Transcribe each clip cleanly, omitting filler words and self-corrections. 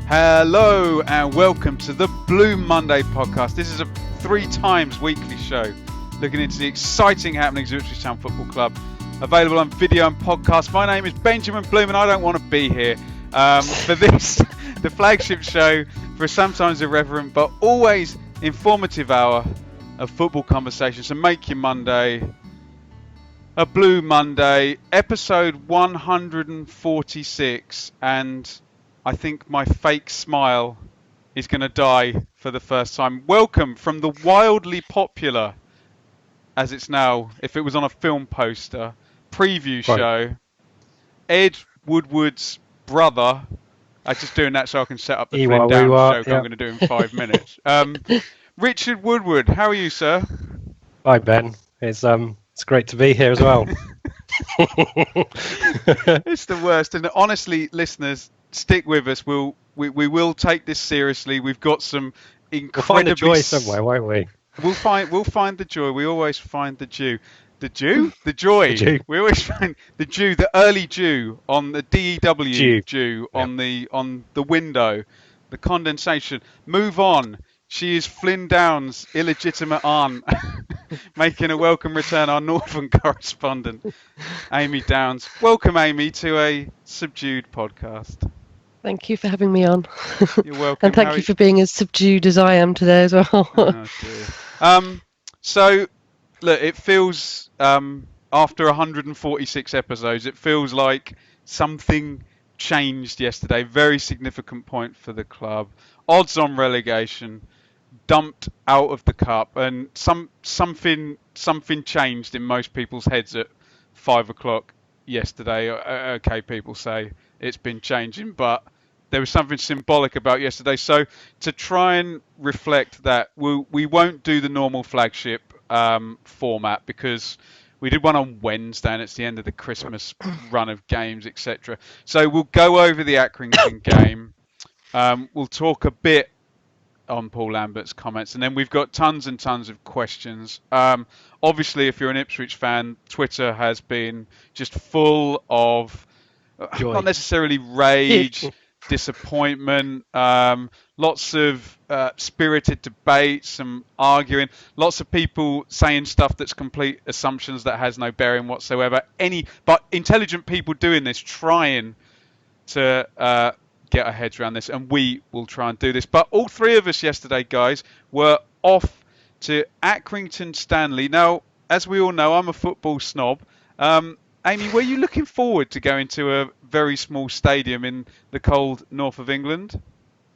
Hello and welcome to the Blue Monday podcast. This is a 3 times weekly show looking into the exciting happenings of Ipswich Town Football Club, available on video and podcast. My name is Benjamin Bloom and I don't want to be here for this, the flagship show for a sometimes irreverent but always informative hour of football conversation. So make your Monday a Blue Monday, episode 146, and I think my fake smile is going to die for the first time. Welcome from the wildly popular, as it's now, if it was on a film poster, preview show, Ed Woodward's brother. I'm just doing that so I can set up the Flynn Downs joke I'm going to do in 5 minutes. Richard Woodward, how are you, sir? Hi, Ben. It's great to be here as well. It's the worst, and honestly, listeners, stick with us. We will take this seriously. We've got some incredibly. We'll find the joy somewhere, won't we? We'll find the joy. We always find the Jew. The Jew? The joy. The Jew. We always find the Jew, the early Jew on the DEW Jew on the window, the condensation. Move on. She is Flynn Downs' illegitimate aunt, making a welcome return, our Northern correspondent, Amy Downs. Welcome, Amy, to a subdued podcast. Thank you for having me on. You're welcome. And thank you for being as subdued as I am today as well. Oh, dear. So, look, it feels, after 146 episodes, it feels like something changed yesterday. Very significant point for the club. Odds on relegation, dumped out of the cup, and something changed in most people's heads at 5 o'clock yesterday. Okay, people say it's been changing, but there was something symbolic about yesterday. So to try and reflect that, we won't do the normal flagship format because we did one on Wednesday and it's the end of the Christmas run of games, etc. So we'll go over the Accrington game. We'll talk a bit on Paul Lambert's comments, and then we've got tons and tons of questions. Obviously, if you're an Ipswich fan, Twitter has been just full of joy. Not necessarily rage, disappointment, lots of spirited debates, some arguing, lots of people saying stuff that's complete assumptions that has no bearing whatsoever. But intelligent people doing this, trying to get our heads around this, and we will try and do this. But all three of us yesterday, guys, were off to Accrington Stanley. Now, as we all know, I'm a football snob. Amy, were you looking forward to going to a very small stadium in the cold north of England?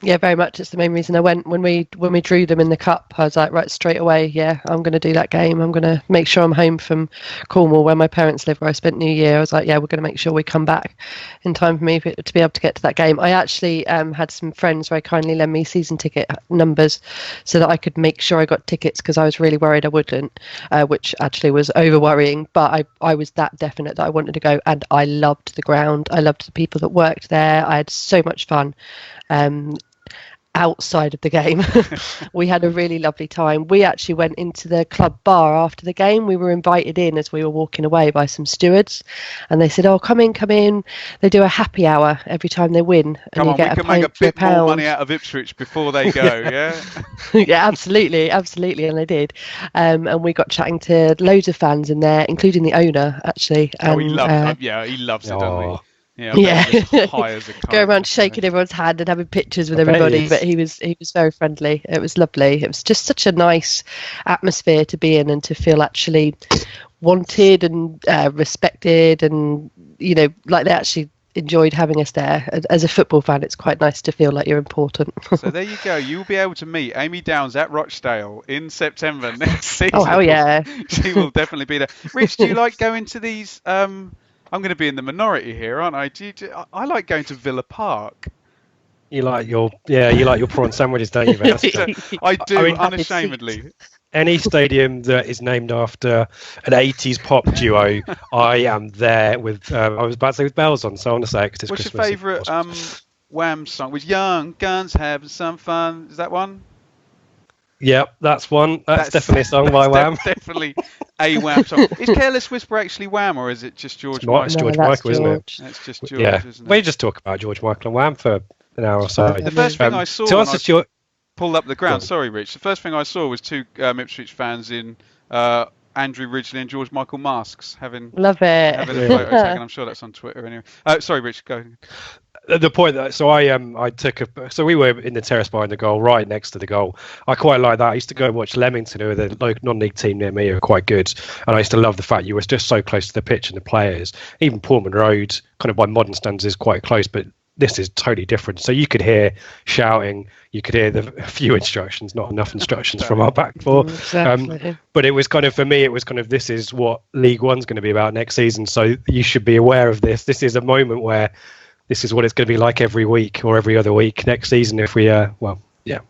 Yeah, very much. It's the main reason I went. When we drew them in the cup, I was like, right, straight away, yeah, I'm going to do that game. I'm going to make sure I'm home from Cornwall, where my parents live, where I spent New Year. I was like, yeah, we're going to make sure we come back in time for me to be able to get to that game. I actually had some friends very kindly lend me season ticket numbers so that I could make sure I got tickets, because I was really worried I wouldn't, which actually was over worrying. But I was that definite that I wanted to go, and I loved the ground. I loved the people that worked there. I had so much fun. Outside of the game, we had a really lovely time. We actually went into the club bar after the game. We were invited in as we were walking away by some stewards, and they said, "Oh, come in." They do a happy hour every time they win, and we can make a bit more money out of Ipswich before they go. Yeah. Yeah, absolutely, and they did. And we got chatting to loads of fans in there, including the owner, actually. And, he loves it, doesn't he? Yeah. High as a Go around shaking everyone's hand and having pictures with everybody, but he was very friendly. It was lovely. It was just such a nice atmosphere to be in and to feel actually wanted and respected, and like they actually enjoyed having us there. As a football fan, it's quite nice to feel like you're important. So there you go. You'll be able to meet Amy Downs at Rochdale in September next season. Oh, hell yeah. She will definitely be there. Rich, do you like going to these... I'm going to be in the minority here, aren't I? I like going to Villa Park. You like your prawn sandwiches, don't you, Ben? I do, unashamedly. Any stadium that is named after an 80s pop duo, I am there with, I was about to say with bells on, so I want to say it because it's What's Christmas. your favourite Wham song? Was Young Guns Having Some Fun? Is that one? Yep, that's one. That's definitely a song by Wham. Definitely a Wham song. Is Careless Whisper actually Wham, or is it just George Michael? It's George Michael, isn't it? It's just George, isn't it? We just talk about George Michael and Wham for an hour or so. The first thing I saw to when answer I your pulled up the ground, sorry, Rich. The first thing I saw was two Ipswich fans in Andrew Ridgeley and George Michael masks having Love it. a photo taken. I'm sure that's on Twitter anyway. Sorry, Rich, go. The point that so we were in the terrace behind the goal, right next to the goal. I quite like that. I used to go and watch Leamington, who are the local non-league team near me, who are quite good, and I used to love the fact you were just so close to the pitch and the players. Even Portman Road, kind of by modern standards, is quite close, but this is totally different. So you could hear shouting, you could hear the few instructions, not enough instructions from our back four. Exactly. But it was kind of, for me, it was kind of, this is what League One's going to be about next season. So you should be aware of this. This is a moment where this is what it's going to be like every week or every other week next season if we, What I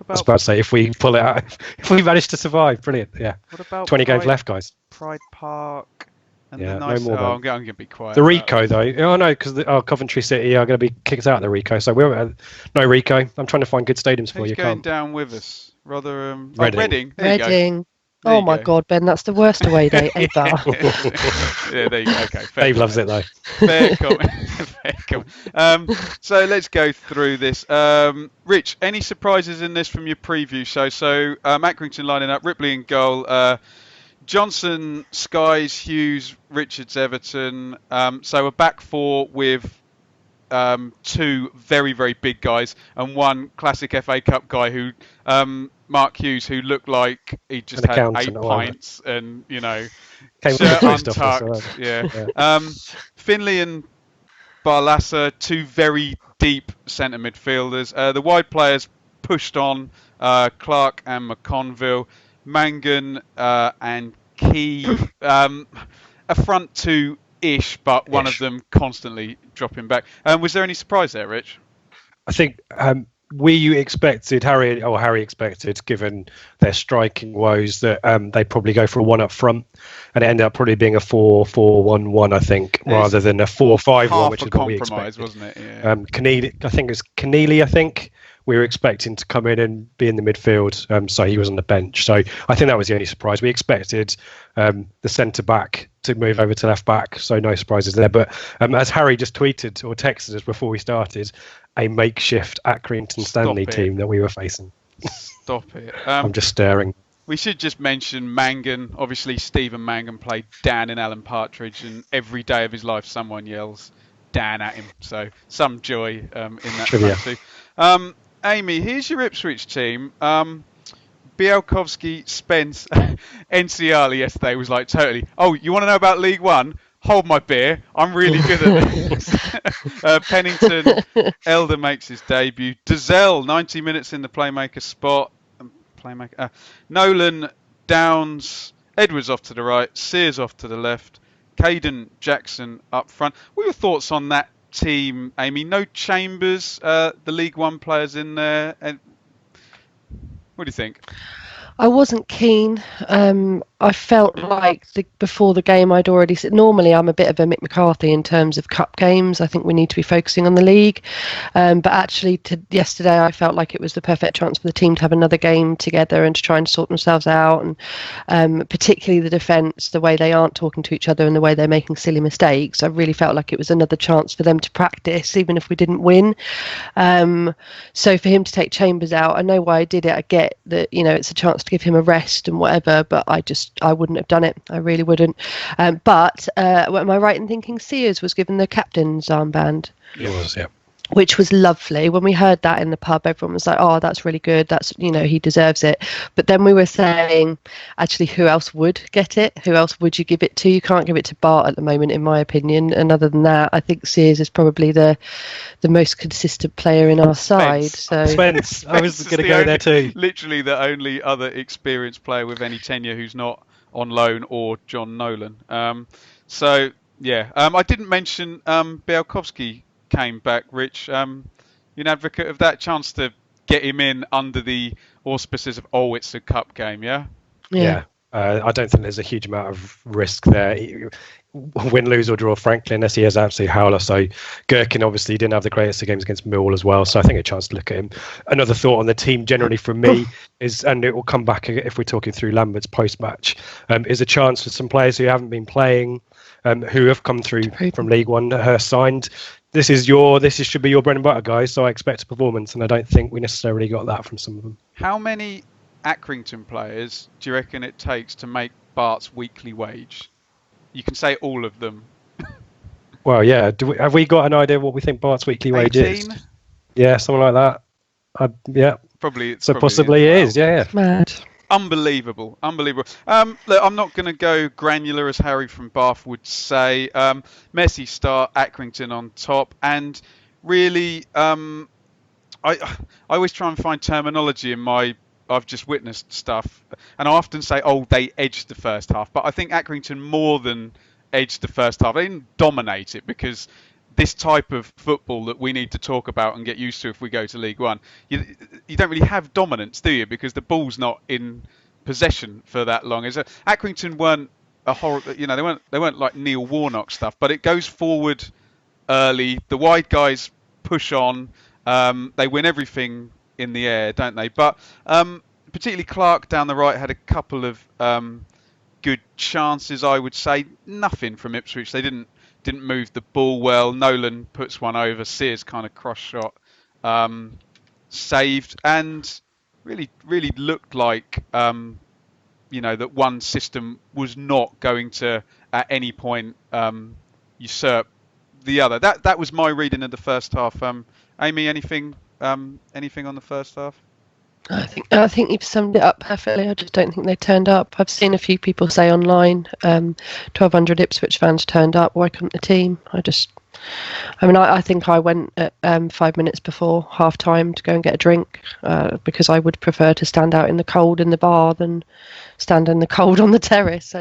was about to say, if we pull it out, if we manage to survive, brilliant, yeah. What about 20 games left, guys. Pride Park? And Yeah, the nice, no more. I'm going to be quiet. The Rico, though. Oh, no, because Coventry City are going to be kicked out of the Rico. So we're no Rico. I'm trying to find good stadiums for Who's you. going Can't. down with us? Rather, Reading. Reading. There Oh you my go. God, Ben, that's the worst away day ever. Yeah, there you go. Okay, fair Dave comment. loves it, though. Fair comment. Fair comment. So let's go through this. Rich, any surprises in this from your preview show? So Accrington lining up, Ripley in goal, Johnson, Skies, Hughes, Richards, Everton. So a back four with two very, very big guys and one classic FA Cup guy who, Mark Hughes, who looked like he just An had 8 accountant or pints and, Came shirt from the post office, untucked. Yeah. Finley and Barlassa, two very deep centre midfielders. The wide players pushed on, Clark and McConville. Mangan and Key, a front two-ish, but one of them constantly dropping back. Was there any surprise there, Rich? I think Harry expected, given their striking woes, that they probably go for a one up front, and it ended up probably being a 4-4-1-1, I think, rather than a 4-5-1, which is what we expected. Wasn't it? Yeah. Keneally, I think it's Keneally. I think we were expecting to come in and be in the midfield, so he was on the bench. So I think that was the only surprise. We expected the centre back to move over to left back, so no surprises there. But as Harry just tweeted or texted us before we started, a makeshift Accrington Stanley team that we were facing. Stop it. I'm just staring. We should just mention Mangan. Obviously, Stephen Mangan played Dan in Alan Partridge, and every day of his life someone yells Dan at him. So some joy in that Trivia. too. Amy, here's your Ipswich team. Bielkowski, Spence, NCR yesterday was like totally, oh, you want to know about League One? Hold my beer. I'm really good at this. Pennington, Elder makes his debut. Dazelle, 90 minutes in the playmaker spot. Nolan, Downs, Edwards off to the right, Sears off to the left, Caden, Jackson up front. What are your thoughts on that team, Amy? No Chambers, the League One players in there. And what do you think? I wasn't keen. I felt like before the game I'd already said, normally I'm a bit of a Mick McCarthy in terms of cup games. I think we need to be focusing on the league. But actually yesterday I felt like it was the perfect chance for the team to have another game together and to try and sort themselves out. And particularly the defence, the way they aren't talking to each other and the way they're making silly mistakes. I really felt like it was another chance for them to practice, even if we didn't win. So for him to take Chambers out, I know why I did it. I get that, it's a chance to give him a rest and whatever, but I wouldn't have done it. I really wouldn't. But am I right in thinking Sears was given the captain's armband? It was, yeah. Which was lovely. When we heard that in the pub, everyone was like, oh, that's really good. That's, he deserves it. But then we were saying, actually, who else would get it? Who else would you give it to? You can't give it to Bart at the moment, in my opinion. And other than that, I think Sears is probably the most consistent player in our side. So Spence. I was going to go there too. Literally the only other experienced player with any tenure who's not on loan or John Nolan. I didn't mention Bielkowski came back, Rich. You're an advocate of that chance to get him in under the auspices of, it's a cup game, yeah? Yeah. I don't think there's a huge amount of risk there. Win, lose or draw, frankly, unless he has absolute howler. So Gherkin obviously didn't have the greatest of games against Millwall as well. So I think a chance to look at him. Another thought on the team generally from me is, and it will come back if we're talking through Lambert's post-match, is a chance for some players who haven't been playing who have come through from League One that Hurst signed. This should be your bread and butter, guys. So I expect a performance, and I don't think we necessarily got that from some of them. How many Accrington players do you reckon it takes to make Bart's weekly wage? You can say all of them. Well, yeah. Have we got an idea what we think Bart's weekly wage is? Yeah, something like that. Yeah. Probably. So possibly it is. Yeah. Mad. Unbelievable. Look, I'm not going to go granular as Harry from Bath would say. Messy start, Accrington on top, and really, I always try and find terminology in my I've just witnessed stuff, and I often say, oh, they edged the first half, but I think Accrington more than edged the first half. They didn't dominate it, because this type of football that we need to talk about and get used to if we go to League One, you don't really have dominance, do you? Because the ball's not in possession for that long. Accrington weren't a horrible, they weren't like Neil Warnock stuff, but it goes forward early. The wide guys push on. They win everything in the air, don't they? But particularly Clark down the right had a couple of good chances, I would say. Nothing from Ipswich. They didn't move the ball well. Nolan puts one over. Sears kind of cross shot, saved, and really looked like that one system was not going to at any point usurp the other. That was my reading of the first half. Amy, anything on the first half? I think you've summed it up perfectly. I just don't think they turned up. I've seen a few people say online, 1,200 Ipswich fans turned up. Why couldn't the team? I think I went at 5 minutes before half time to go and get a drink, because I would prefer to stand out in the cold in the bar than stand in the cold on the terrace.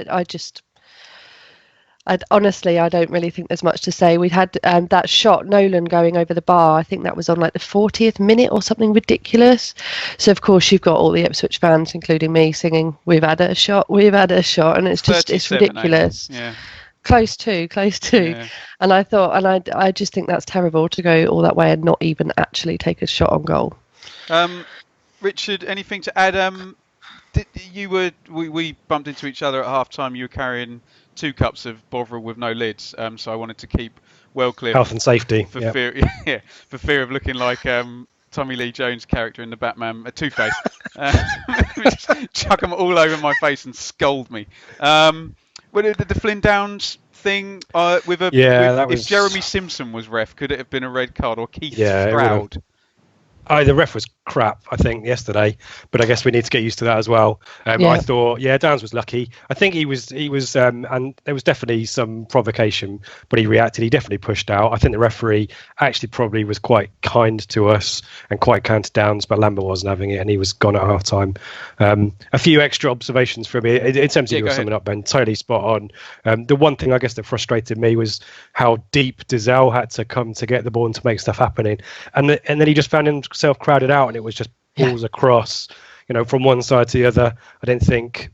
Honestly, I don't really think there's much to say. We had that shot, Nolan going over the bar. I think that was on like the 40th minute or something ridiculous. So, of course, you've got all the Ipswich fans, including me, singing, "We've had a shot, we've had a shot." And it's ridiculous. Yeah. Close to. Yeah. And I thought, and I just think that's terrible to go all that way and not even actually take a shot on goal. Richard, anything to add? We bumped into each other at half time. You were carrying 2 cups of Bovril with no lids, so I wanted to keep well clear. Health and safety. For fear of looking like Tommy Lee Jones' character in the Batman, Two-Face. Chuck them all over my face and scold me. The Flynn Downs thing if Jeremy Simpson was ref, could it have been a red card, or Keith Stroud? The ref was crap, I think, yesterday, but I guess we need to get used to that as well. I thought, Downs was lucky. I think he was, and there was definitely some provocation, but he reacted. He definitely pushed out. I think the referee actually probably was quite kind to us and quite kind to Downs, but Lambert wasn't having it, and he was gone at half time. A few extra observations from me. In terms of your summing up, Ben, totally spot on. The one thing I guess that frustrated me was how deep Dizelle had to come to get the ball and to make stuff happening, and then he just found himself crowded out, and it was just balls across, from one side to the other. I didn't think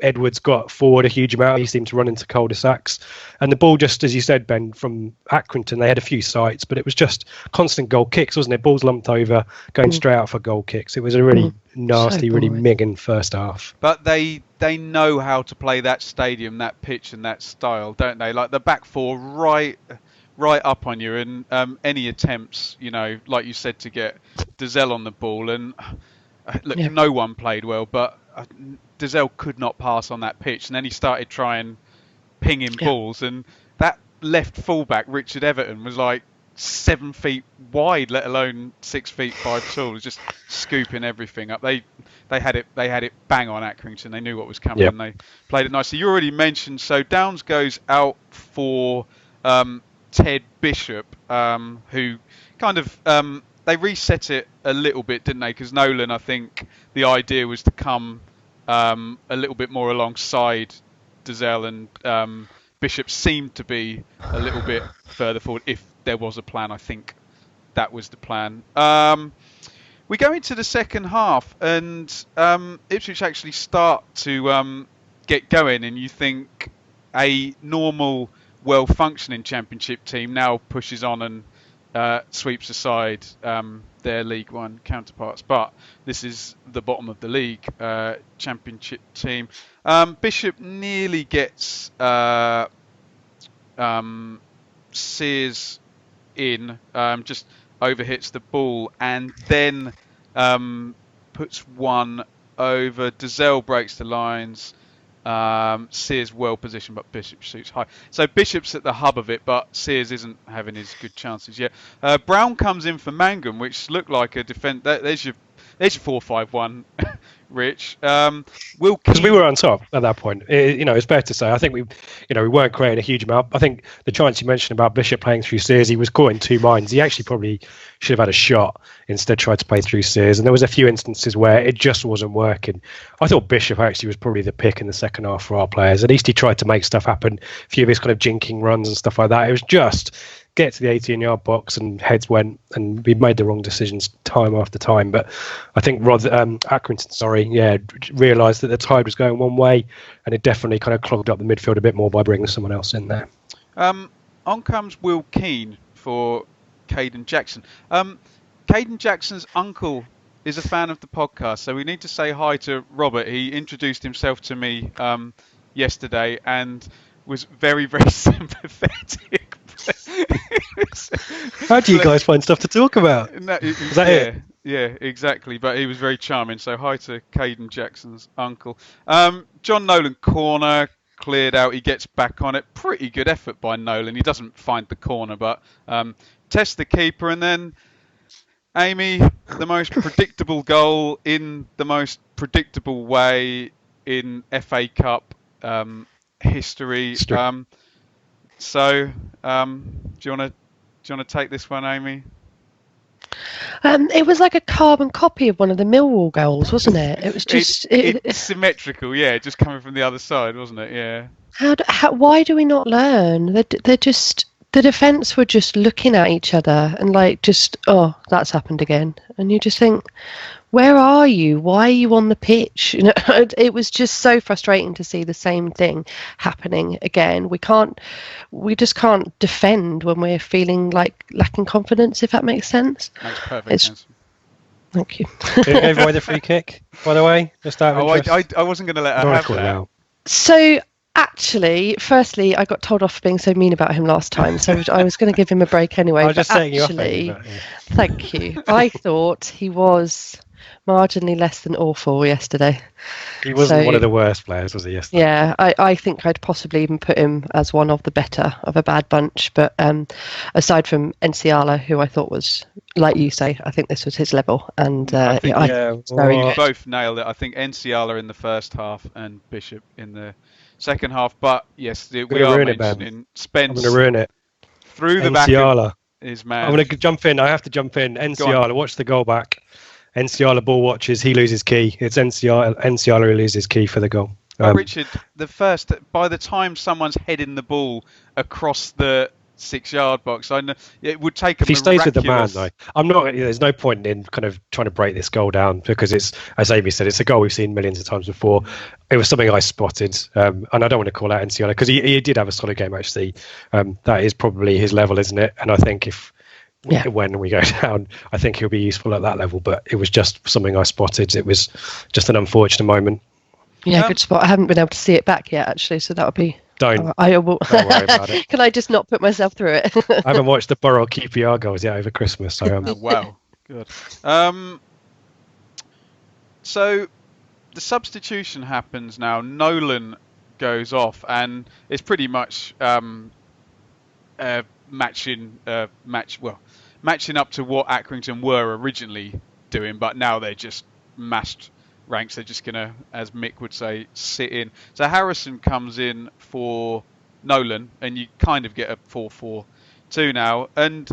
Edwards got forward a huge amount. He seemed to run into cul-de-sacs, and the ball, just as you said, Ben, from Accrington, they had a few sites, but it was just constant goal kicks, wasn't it? Balls lumped over, going straight out for goal kicks. It was a really nasty, really migging first half. But they know how to play that stadium, that pitch, and that style, don't they? Like the back four right up on you, and any attempts, like you said, to get Dizelle on the ball, and no one played well, but Dizelle could not pass on that pitch, and then he started trying pinging balls, and that left fullback Richard Everton was like 7 feet wide, let alone 6 feet 5 tall. Was just scooping everything up. They had it bang on Accrington. They knew what was coming, and they played it nicely. You already mentioned, so Downs goes out for Ted Bishop, who kind of they reset it a little bit, didn't they? Because Nolan, I think the idea was to come a little bit more alongside Dizelle, and Bishop seemed to be a little bit further forward. If there was a plan, I think that was the plan. We go into the second half, and Ipswich actually start to get going, and you think a normal, well-functioning Championship team now pushes on and sweeps aside their League One counterparts. But this is the bottom of the league Championship team. Bishop nearly gets Sears in, just overhits the ball, and then puts one over. Dazelle breaks the lines. Sears well positioned, but Bishop shoots high. So Bishop's at the hub of it, but Sears isn't having his good chances yet. Brown comes in for Mangum, which looked like a defence. There's your 4-5-1, Rich. Because we were on top at that point. It's fair to say. I think we weren't creating a huge amount. I think the chance you mentioned about Bishop playing through Sears, he was caught in two minds. He actually probably should have had a shot, instead tried to play through Sears. And there was a few instances where it just wasn't working. I thought Bishop actually was probably the pick in the second half for our players. At least he tried to make stuff happen. A few of his kind of jinking runs and stuff like that. It was just get to the 18-yard box and heads went, and we made the wrong decisions time after time. But I think Accrington, realised that the tide was going one way, and it definitely kind of clogged up the midfield a bit more by bringing someone else in there. On comes Will Keane for Caden Jackson. Caden Jackson's uncle is a fan of the podcast, so we need to say hi to Robert. He introduced himself to me yesterday and was very, very sympathetic. How do you guys find stuff to talk about? Is that it? Yeah, exactly. But he was very charming. So hi to Caden Jackson's uncle. John Nolan corner cleared out. He gets back on it. Pretty good effort by Nolan. He doesn't find the corner, but tests the keeper. And then Amy, the most predictable goal in the most predictable way in FA Cup history. So, do you want to take this one, Amy? It was like a carbon copy of one of the Millwall goals, wasn't it? It was just it's symmetrical, yeah, just coming from the other side, wasn't it? Yeah. Why do we not learn? They're just, the defence were just looking at each other and that's happened again, and you just think, where are you? Why are you on the pitch? It was just so frustrating to see the same thing happening again. We just can't defend when we're feeling like lacking confidence, if that makes sense. Makes perfect sense. Thank you. Who gave away the free kick, by the way? Just out of interest. I wasn't going to let her have that. So, actually, firstly, I got told off for being so mean about him last time, so I was going to give him a break anyway. I was just saying Thank you. I thought he was marginally less than awful yesterday. He wasn't one of the worst players, was he, yesterday? Yeah, I think I'd possibly even put him as one of the better of a bad bunch. But aside from Enciala, who I thought was, like you say, I think this was his level. And I think you both nailed it. I think Enciala in the first half and Bishop in the second half. But yes, we are mentioning Spence. I'm going to ruin it. Through the back of his man. I'm going to jump in. I have to jump in. Enciala, watch the goal back. Enciala ball watches, he loses key. It's Enciala who loses key for the goal. Richard, by the time someone's heading the ball across the 6-yard box, I know it would take if he stays with the man, though. There's no point in kind of trying to break this goal down, because it's, as Amy said, it's a goal we've seen millions of times before. It was something I spotted, and I don't want to call out Enciala because he did have a solid game actually. That is probably his level, isn't it? And I think when we go down, I think he'll be useful at that level, but it was just something I spotted. It was just an unfortunate moment. Yeah, good spot. I haven't been able to see it back yet, actually, so that would be... Don't worry about it. Can I just not put myself through it? I haven't watched the Borough QPR goals yet over Christmas. So, Oh, wow, good. So the substitution happens now. Nolan goes off, and it's pretty much matching up to what Accrington were originally doing, but now they're just mashed ranks. They're just gonna, as Mick would say, sit in. So Harrison comes in for Nolan, and you kind of get a 4-4-2 now. And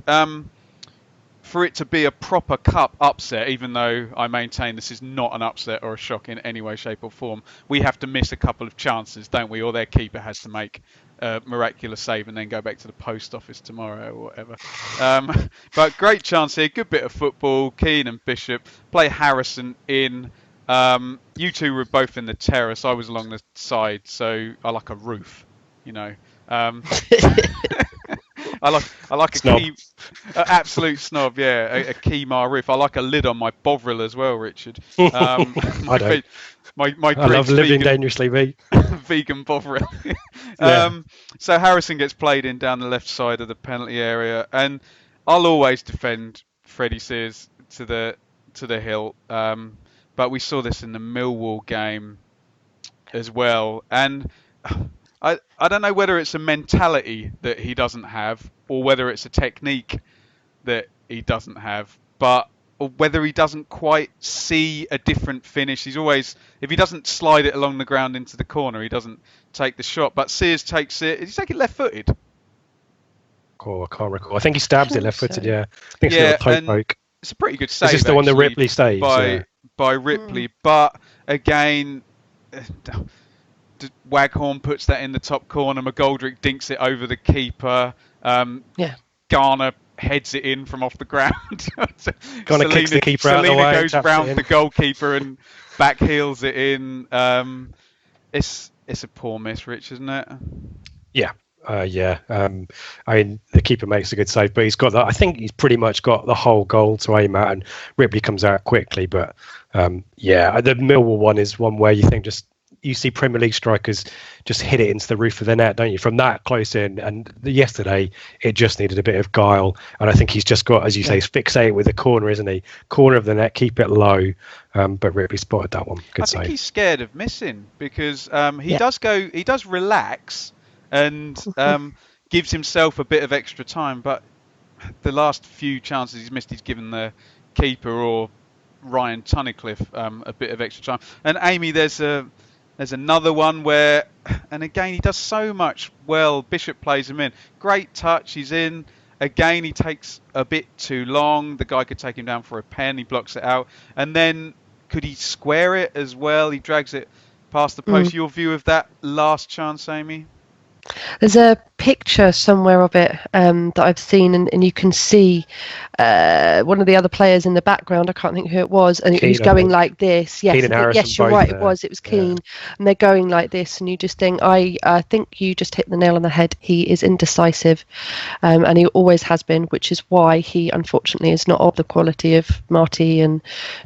for it to be a proper cup upset, even though I maintain this is not an upset or a shock in any way, shape or form, we have to miss a couple of chances, don't we? Or their keeper has to make a miraculous save and then go back to the post office tomorrow or whatever. But great chance here, good bit of football. Keane and Bishop play Harrison in. You two were both in the terrace. I was along the side, so I like a roof, I like a snob. Absolute snob, yeah. A Keymar roof. I like a lid on my Bovril as well, Richard. I don't. I love living dangerously, mate. Vegan Bovril. Yeah. So Harrison gets played in down the left side of the penalty area, and I'll always defend Freddie Sears to the hilt. But we saw this in the Millwall game as well, and I don't know whether it's a mentality that he doesn't have or whether it's a technique that he doesn't have, but or whether he doesn't quite see a different finish. He's always, if he doesn't slide it along the ground into the corner, he doesn't take the shot. But Sears takes it. Did he take it left-footed? Oh, I can't recall. I think he stabs it left-footed. so. Yeah, I think it's Yeah, a little toe and poke. it's a pretty good save. Is this the one that actually, Ripley saves? by Ripley? But again, Waghorn puts that in the top corner. McGoldrick dinks it over the keeper. Yeah. Garner heads it in from off the ground. Garner kicks the keeper out of the way, Selena goes taps it round in. the goalkeeper and back heels it in. It's a poor miss, Rich, isn't it? Yeah. I mean, the keeper makes a good save, but he's got that. I think he's pretty much got the whole goal to aim at, and Ripley comes out quickly. But the Millwall one is one where you think you see Premier League strikers just hit it into the roof of the net, don't you? From that close in. And yesterday, it just needed a bit of guile. And I think he's just got, as you say, fixated with the corner, isn't he? Corner of the net, keep it low. But Ripley spotted that one. Good save. I think he's scared of missing because he does relax and gives himself a bit of extra time. But the last few chances he's missed, he's given the keeper or Ryan Tunnicliffe a bit of extra time. And Amy, there's another one where, and again, he does so much well. Bishop plays him in. Great touch, he's in. Again, he takes a bit too long. The guy could take him down for a pen. He blocks it out. And then, could he square it as well? He drags it past the post. Your view of that last chance, Amy? There's a picture somewhere of it that I've seen, and you can see one of the other players in the background. I can't think who it was, and he's going like this. Yes, Keane and Harrison yes, you're both right. there. It was Keane, and they're going like this, and you just think, I think you just hit the nail on the head. He is indecisive, and he always has been, which is why he unfortunately is not of the quality of Marty and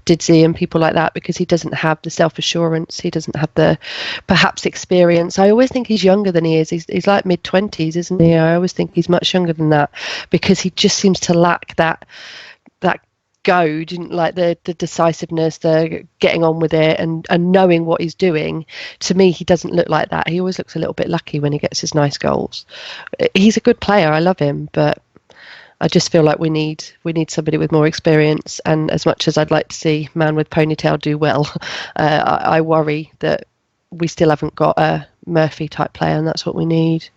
Didsey and people like that, because he doesn't have the self-assurance. He doesn't have the perhaps experience. I always think he's younger than he is. He's like mid-20s, isn't he? I always think he's much younger than that, because he just seems to lack that go, didn't like the decisiveness, the getting on with it and knowing what he's doing. To me, he doesn't look like that. He always looks a little bit lucky when he gets his nice goals. He's a good player. I love him, but I just feel like we need somebody with more experience. And as much as I'd like to see Man with Ponytail do well, I worry that we still haven't got a Murphy type player, and that's what we need.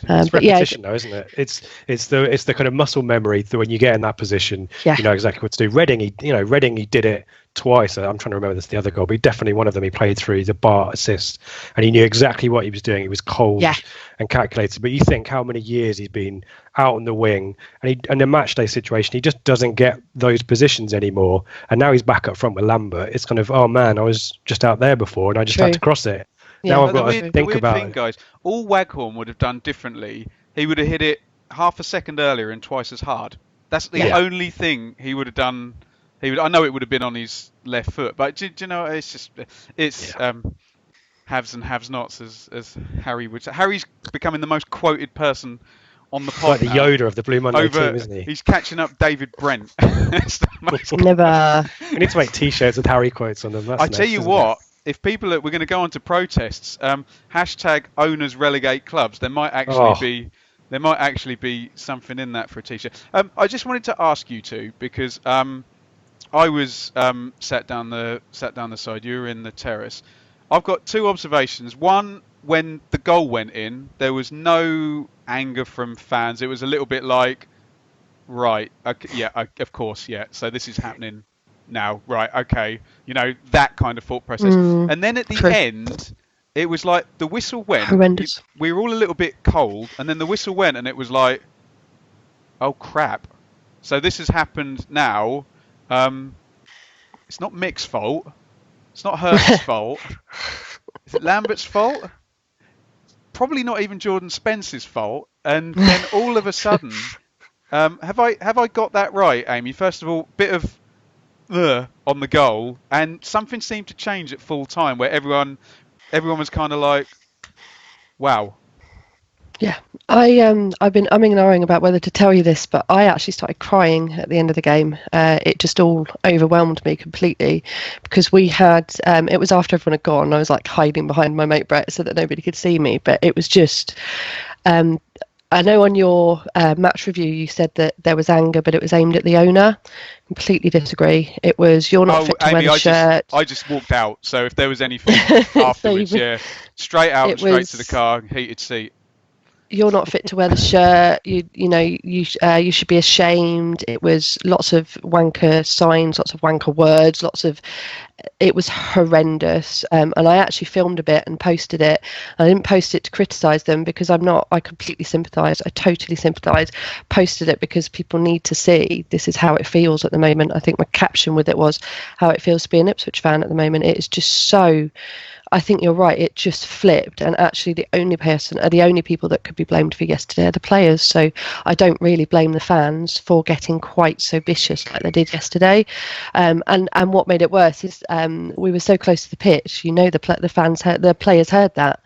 It's repetition, though, isn't it? It's the kind of muscle memory that when you get in that position, you know exactly what to do. Reading, he did it twice. I'm trying to remember this, the other goal, but definitely one of them he played through the bar assist, and he knew exactly what he was doing. He was cold and calculated. But you think how many years he's been out on the wing, and in a match day situation, he just doesn't get those positions anymore. And now he's back up front with Lambert. It's kind of, oh man, I was just out there before, and I just had to cross it. Yeah. Now I've got to think about it. Guys, all Waghorn would have done differently. He would have hit it half a second earlier and twice as hard. That's the only thing he would have done. I know it would have been on his left foot, but do you know, it's haves and have-nots, as Harry would say. Harry's becoming the most quoted person on the pod. Like the Yoda of the Blue Monday team, isn't he? He's catching up David Brent. Never. We need to make T-shirts with Harry quotes on them. I tell you what. If people we're going to go on to protests, hashtag owners relegate clubs. There might actually be something in that for a t-shirt. I just wanted to ask you two, because I was sat down the side. You were in the terrace. I've got two observations. One, when the goal went in, there was no anger from fans. It was a little bit like, right, okay, of course, so this is happening now, right, okay, that kind of thought process. And then at the end, it was like the whistle went. Horrendous. We were all a little bit cold, and then the whistle went, and it was like, oh crap. So this has happened now. It's not Mick's fault. It's not Hurst's fault. Is it Lambert's fault? Probably not even Jordan Spence's fault. And then all of a sudden, have I got that right, Amy? First of all, bit of on the goal, and something seemed to change at full time, where everyone was kind of like, wow, Yeah, I've been umming and ahhing about whether to tell you this, but I actually started crying at the end of the game. It just all overwhelmed me completely because we had it was after everyone had gone. I was like hiding behind my mate Brett so that nobody could see me, but it was just. Um, I know on your match review you said that there was anger, but it was aimed at the owner. Completely disagree. It was you're not fit to wear Amy, the shirt. I just walked out. So if there was anything So afterwards, yeah, straight out, it straight to the was. car, heated seat. You're not fit to wear the shirt. You should be ashamed. It was lots of wanker signs, lots of wanker words, lots of. It was horrendous. And I actually filmed a bit and posted it. I didn't post it to criticise them because I'm not. I completely sympathise. I totally sympathise. Posted it because people need to see this is how it feels at the moment. I think my caption with it was how it feels to be an Ipswich fan at the moment. It is just so. I think you're right. It just flipped, and actually, the only people that could be blamed for yesterday are the players. So I don't really blame the fans for getting quite so vicious like they did yesterday. And what made it worse is we were so close to the pitch. The players heard that,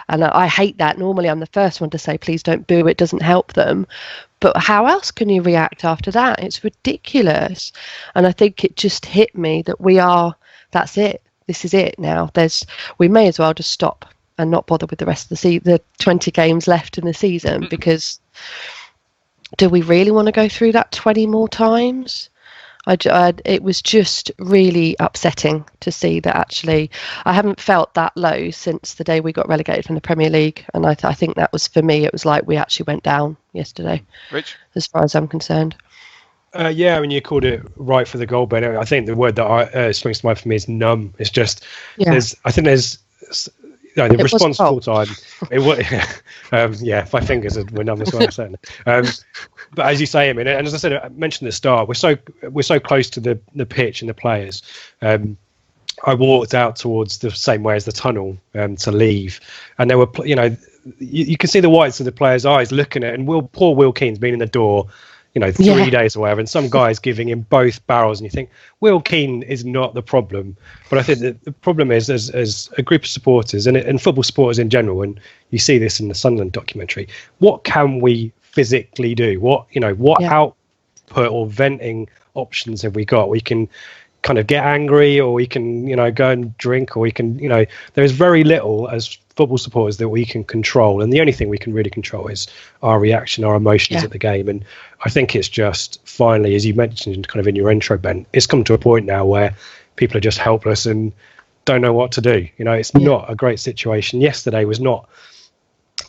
and I hate that. Normally, I'm the first one to say, please don't boo. It doesn't help them. But how else can you react after that? It's ridiculous, and I think it just hit me that that's it. This is it now. We may as well just stop and not bother with the rest of the 20 games left in the season because do we really want to go through that 20 more times? It was just really upsetting to see that actually I haven't felt that low since the day we got relegated from the Premier League, and I think that was, for me, it was like we actually went down yesterday. Rich? As far as I'm concerned. Yeah, I mean, you called it right for the goal, but I think the word that springs to mind for me is numb. It's just, the response full time. It was, my fingers were numb as well. Certainly. But as you say, I mean, and as I said, I mentioned at the start, we're so close to the pitch and the players. I walked out towards the same way as the tunnel to leave, and there were, you can see the whites of the players' eyes looking at, and poor Will Keane's been in the door. 3 days or whatever, and some guys giving him both barrels, and you think Will Keane is not the problem, but I think that the problem is as a group of supporters and football supporters in general, and you see this in the Sunderland documentary, what can we physically do? What output or venting options have we got? We can kind of get angry, or we can go and drink, or we can there's very little as football supporters that we can control, and the only thing we can really control is our reaction, our emotions at the game. And I think it's just finally, as you mentioned kind of in your intro, Ben, it's come to a point now where people are just helpless and don't know what to do. It's not a great situation. Yesterday was not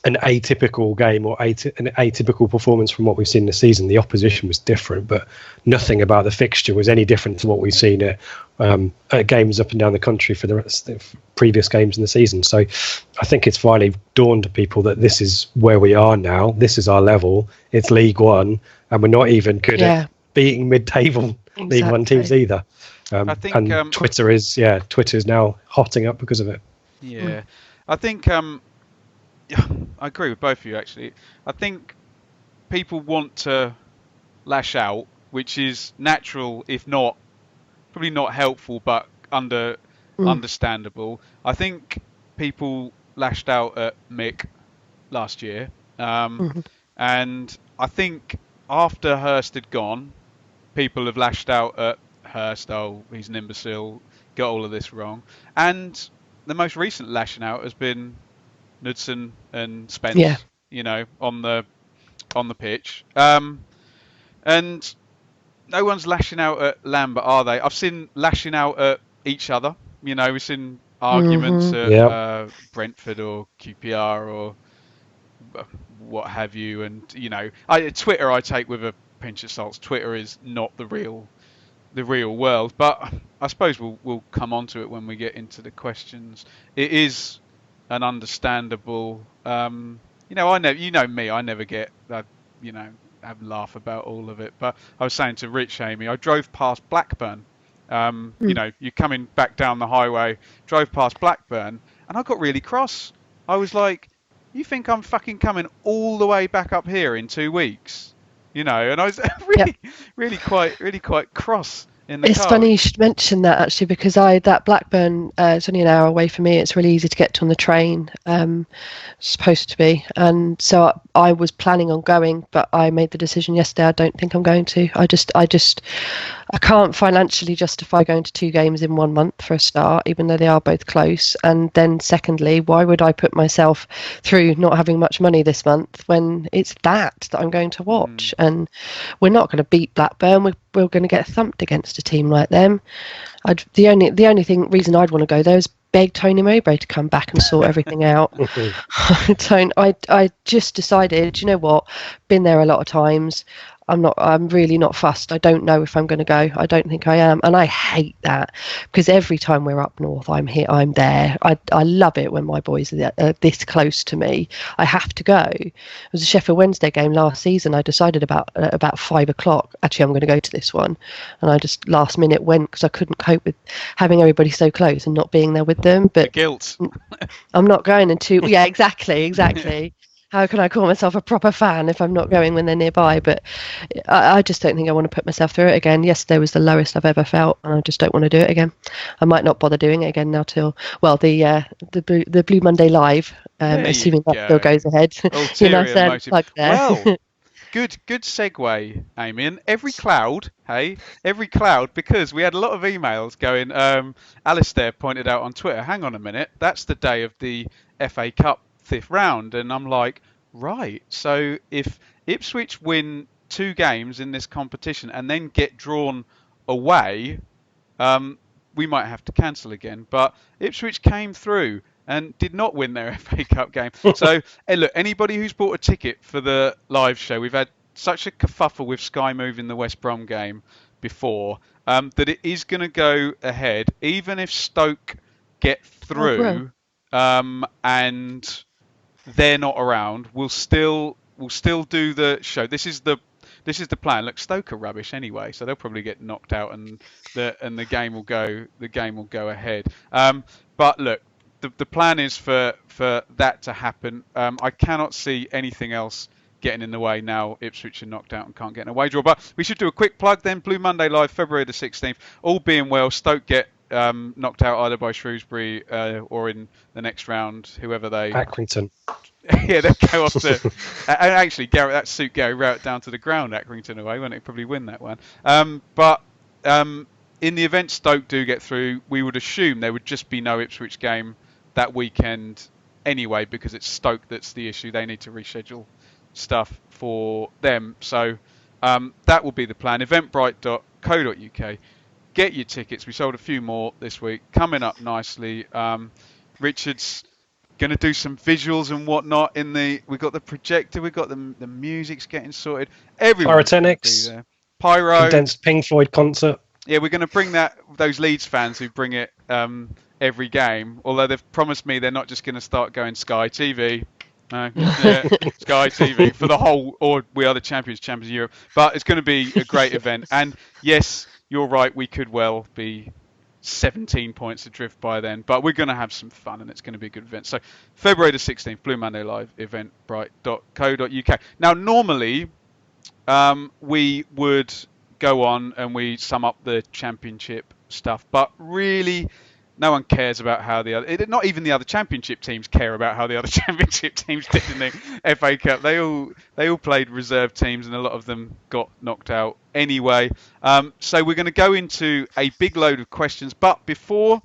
an atypical game or an atypical performance from what we've seen this season. The opposition was different, but nothing about the fixture was any different to what we've seen at games up and down the country for the rest of the previous games in the season. So I think it's finally dawned to people that this is where we are now. This is our level. It's League One, and we're not even good at beating mid-table League One teams either. I think, and Twitter is now hotting up because of it. Yeah, I think. I agree with both of you, actually. I think people want to lash out, which is natural, if not, probably not helpful, but understandable. I think people lashed out at Mick last year. And I think after Hurst had gone, people have lashed out at Hurst. Oh, he's an imbecile, got all of this wrong. And the most recent lashing out has been Knudsen and Spence, on the pitch, and no one's lashing out at Lambert, are they? I've seen lashing out at each other. We've seen arguments at Brentford or QPR or what have you, and Twitter I take with a pinch of salt. Twitter is not the real world, but I suppose we'll come on to it when we get into the questions. It is an understandable, I never, me, I never get that, have a laugh about all of it. But I was saying to Rich, Amy, I drove past Blackburn. You're coming back down the highway, drove past Blackburn, and I got really cross. I was like, you think I'm fucking coming all the way back up here in 2 weeks? And I was really quite cross in the It's car. funny you should mention that actually, because that Blackburn, it's only an hour away from me. It's really easy to get to on the train, supposed to be, and so I was planning on going, but I made the decision yesterday. I don't think I'm going to. I can't financially justify going to 2 games in 1 month for a start, even though they are both close. And then secondly, why would I put myself through not having much money this month when it's that I'm going to watch? And we're not going to beat Blackburn. We're going to get thumped against a team like them. The only reason I'd want to go there is beg Tony Mowbray to come back and sort everything out. I just decided, you know what? Been there a lot of times. I'm really not fussed. I don't know if I'm going to go. I don't think I am. And I hate that, because every time we're up north, I'm here, I'm there. I love it when my boys are this close to me. I have to go. It was a Sheffield Wednesday game last season. I decided about 5 o'clock, actually, I'm going to go to this one. And I just last minute went because I couldn't cope with having everybody so close and not being there with them. But The guilt. I'm not going into, yeah, exactly. How can I call myself a proper fan if I'm not going when they're nearby? But I just don't think I want to put myself through it again. Yesterday was the lowest I've ever felt, and I just don't want to do it again. I might not bother doing it again now till, well, the Blue Monday Live, assuming that still goes ahead. Ulterior motive. Plug there. Well, good segue, Amy. And every cloud, because we had a lot of emails going. Alistair pointed out on Twitter, hang on a minute, that's the day of the FA Cup 5th round, and I'm like, right, so if Ipswich win 2 games in this competition and then get drawn away, we might have to cancel again. But Ipswich came through and did not win their FA Cup game. So look, anybody who's bought a ticket for the live show, we've had such a kerfuffle with Sky moving the West Brom game before, that it is going to go ahead even if Stoke get through. And they're not around. We'll still do the show. This is the plan. Look, Stoke are rubbish anyway, so they'll probably get knocked out, and the game will go ahead. But look, the plan is for that to happen. I cannot see anything else getting in the way now. Ipswich are knocked out and can't get an away draw. But we should do a quick plug then. Blue Monday Live, February the 16th. All being well, Stoke get knocked out either by Shrewsbury or in the next round, whoever they... Accrington. Yeah, they'll go off to... and actually, that suit Gary Rowett down to the ground, Accrington away, won't it? Probably win that one. But in the event Stoke do get through, we would assume there would just be no Ipswich game that weekend anyway, because it's Stoke that's the issue. They need to reschedule stuff for them. So that will be the plan. Eventbrite.co.uk. Get your tickets. We sold a few more this week. Coming up nicely. Richard's going to do some visuals and whatnot. We've got the projector. We've got the music's getting sorted. Pyrotechnics. Pyro. Condensed Pink Floyd concert. Yeah, we're going to bring those Leeds fans who bring it every game. Although they've promised me they're not just going to start going Sky TV. Sky TV for the whole, or we are the champions of Europe. But it's going to be a great event. And yes, you're right, we could well be 17 points adrift by then, but we're going to have some fun and it's going to be a good event. So February the 16th, Blue Monday Live, eventbrite.co.uk. Now, normally we would go on and we sum up the championship stuff, but really no one cares about how not even the other championship teams care about how the other championship teams did in the FA Cup. They all played reserve teams and a lot of them got knocked out anyway. So we're going to go into a big load of questions. But before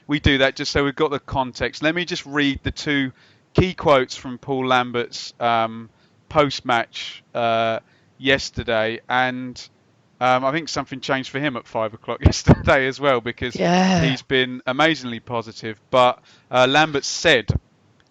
we do that, just so we've got the context, let me just read the 2 key quotes from Paul Lambert's post-match yesterday. And I think something changed for him at 5 o'clock yesterday as well, because he's been amazingly positive. But Lambert said,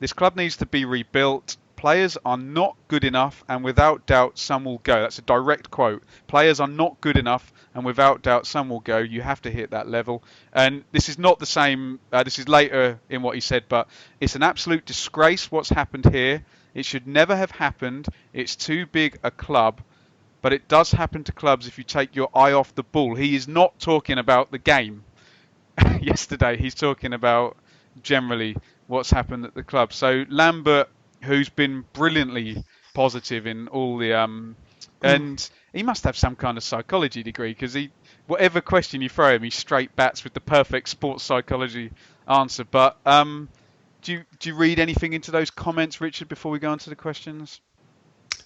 this club needs to be rebuilt. Players are not good enough, and without doubt some will go. That's a direct quote. Players are not good enough, and without doubt some will go. You have to hit that level. And this is not the same. This is later in what he said, but it's an absolute disgrace what's happened here. It should never have happened. It's too big a club. But it does happen to clubs if you take your eye off the ball. He is not talking about the game yesterday. He's talking about generally what's happened at the club. So Lambert, who's been brilliantly positive in all the... and he must have some kind of psychology degree, because whatever question you throw him, he straight bats with the perfect sports psychology answer. But do you read anything into those comments, Richard, before we go on to the questions?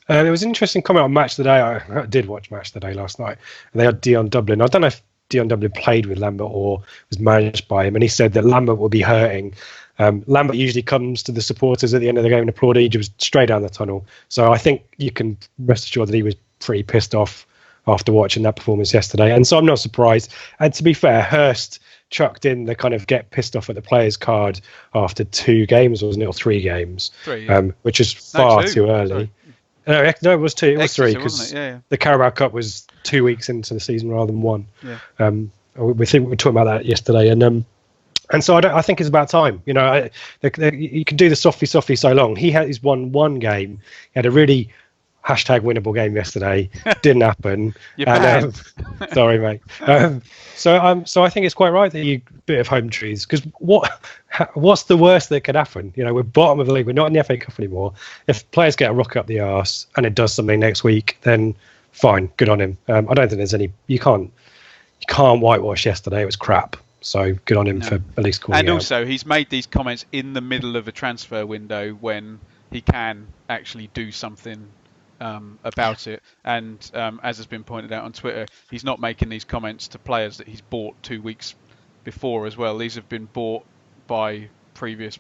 There was an interesting comment on Match of the Day. I did watch Match of the Day last night, and they had Dion Dublin. I don't know if Dion Dublin played with Lambert or was managed by him, and he said that Lambert will be hurting. Lambert usually comes to the supporters at the end of the game and applaud. He was straight down the tunnel. So I think you can rest assured that he was pretty pissed off after watching that performance yesterday. And so I'm not surprised. And to be fair, Hurst chucked in the kind of get pissed off at the players card after 2 games, wasn't it, or 3 games? 3, yeah. Which is far too early. Sorry. No, it was 2. It was 3 because the Carabao Cup was 2 weeks into the season rather than 1. Yeah. We were talking about that yesterday, and so I think it's about time. You know, you can do the softy so long. He's won 1 game. He had a really #winnable game yesterday. Didn't happen. You're banned. Sorry, mate. So I think it's quite right that you bit of home trees, because what's the worst that could happen? You know, we're bottom of the league. We're not in the FA Cup anymore. If players get a rock up the arse and it does something next week, then fine, good on him. I don't think there's any. You can't whitewash yesterday. It was crap. So good on him for at least calling it out. And also, he's made these comments in the middle of a transfer window when he can actually do something about it. And as has been pointed out on Twitter, he's not making these comments to players that he's bought 2 weeks before as well. These have been bought by previous